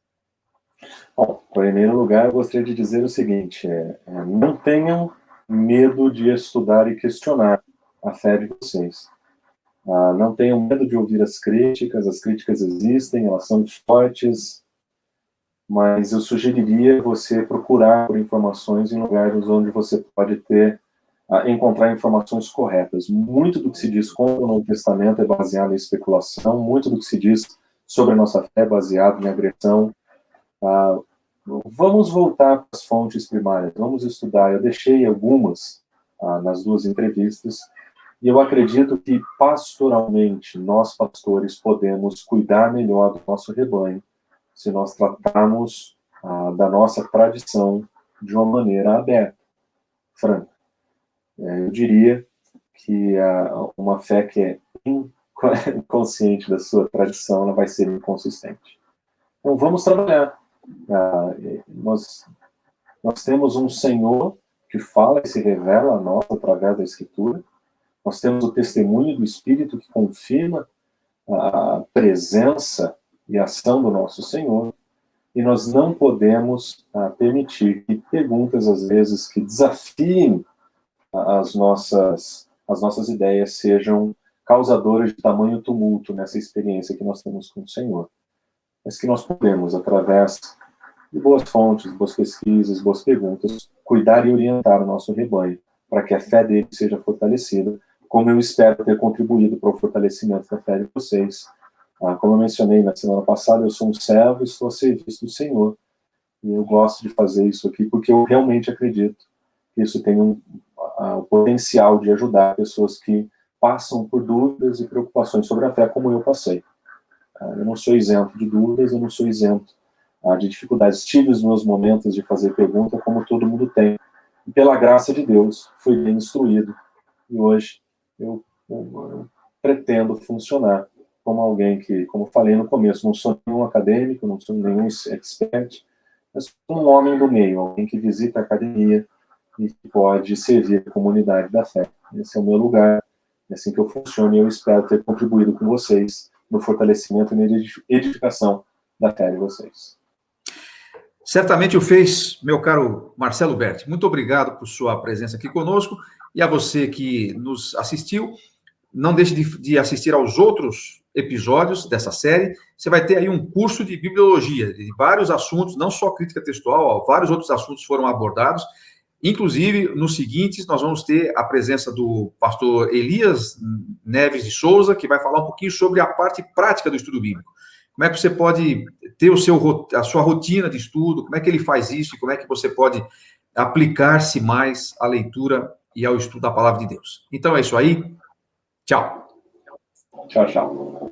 Bom, em primeiro lugar, eu gostaria de dizer o seguinte, não tenham medo de estudar e questionar a fé de vocês. Não tenham medo de ouvir as críticas existem, elas são fortes, mas eu sugeriria você procurar por informações em lugares onde você pode encontrar informações corretas. Muito do que se diz contra o Novo Testamento é baseado em especulação, muito do que se diz sobre a nossa fé é baseado em agressão. Vamos voltar para as fontes primárias, vamos estudar. Eu deixei algumas nas duas entrevistas, e eu acredito que, pastoralmente, nós, pastores, podemos cuidar melhor do nosso rebanho se nós tratarmos da nossa tradição de uma maneira aberta, franca. Eu diria que uma fé que é inconsciente da sua tradição, ela vai ser inconsistente. Então, vamos trabalhar. Nós temos um Senhor que fala e se revela a nós através da Escritura. Nós temos o testemunho do Espírito que confirma a presença e a ação do nosso Senhor. E nós não podemos permitir que perguntas, às vezes, que desafiem as nossas ideias sejam causadoras de tamanho tumulto nessa experiência que nós temos com o Senhor. Mas que nós podemos, através de boas fontes, boas pesquisas, boas perguntas, cuidar e orientar o nosso rebanho, para que a fé dele seja fortalecida, como eu espero ter contribuído para o fortalecimento da fé de vocês. Como eu mencionei na semana passada, eu sou um servo e estou a serviço do Senhor. E eu gosto de fazer isso aqui porque eu realmente acredito que isso tem o potencial de ajudar pessoas que passam por dúvidas e preocupações sobre a fé, como eu passei. Eu não sou isento de dúvidas, eu não sou isento de dificuldades. Tive os meus momentos de fazer pergunta, como todo mundo tem. E pela graça de Deus, fui bem instruído. E hoje eu pretendo funcionar como alguém que, como falei no começo, não sou nenhum acadêmico, não sou nenhum expert, mas sou um homem do meio, alguém que visita a academia e que pode servir a comunidade da fé. Esse é o meu lugar, é assim que eu funciono, e eu espero ter contribuído com vocês no fortalecimento e na edificação da fé de vocês. Certamente o fez, meu caro Marcelo Berti. Muito obrigado por sua presença aqui conosco, e a você que nos assistiu. Não deixe de assistir aos outros episódios dessa série. Você vai ter aí um curso de bibliologia, de vários assuntos, não só crítica textual, vários outros assuntos foram abordados. Inclusive, nos seguintes, nós vamos ter a presença do pastor Elias Neves de Souza, que vai falar um pouquinho sobre a parte prática do estudo bíblico. Como é que você pode ter a sua rotina de estudo, como é que ele faz isso, e como é que você pode aplicar-se mais à leitura e ao estudo da palavra de Deus. Então é isso aí. Tchau. Tchau, tchau.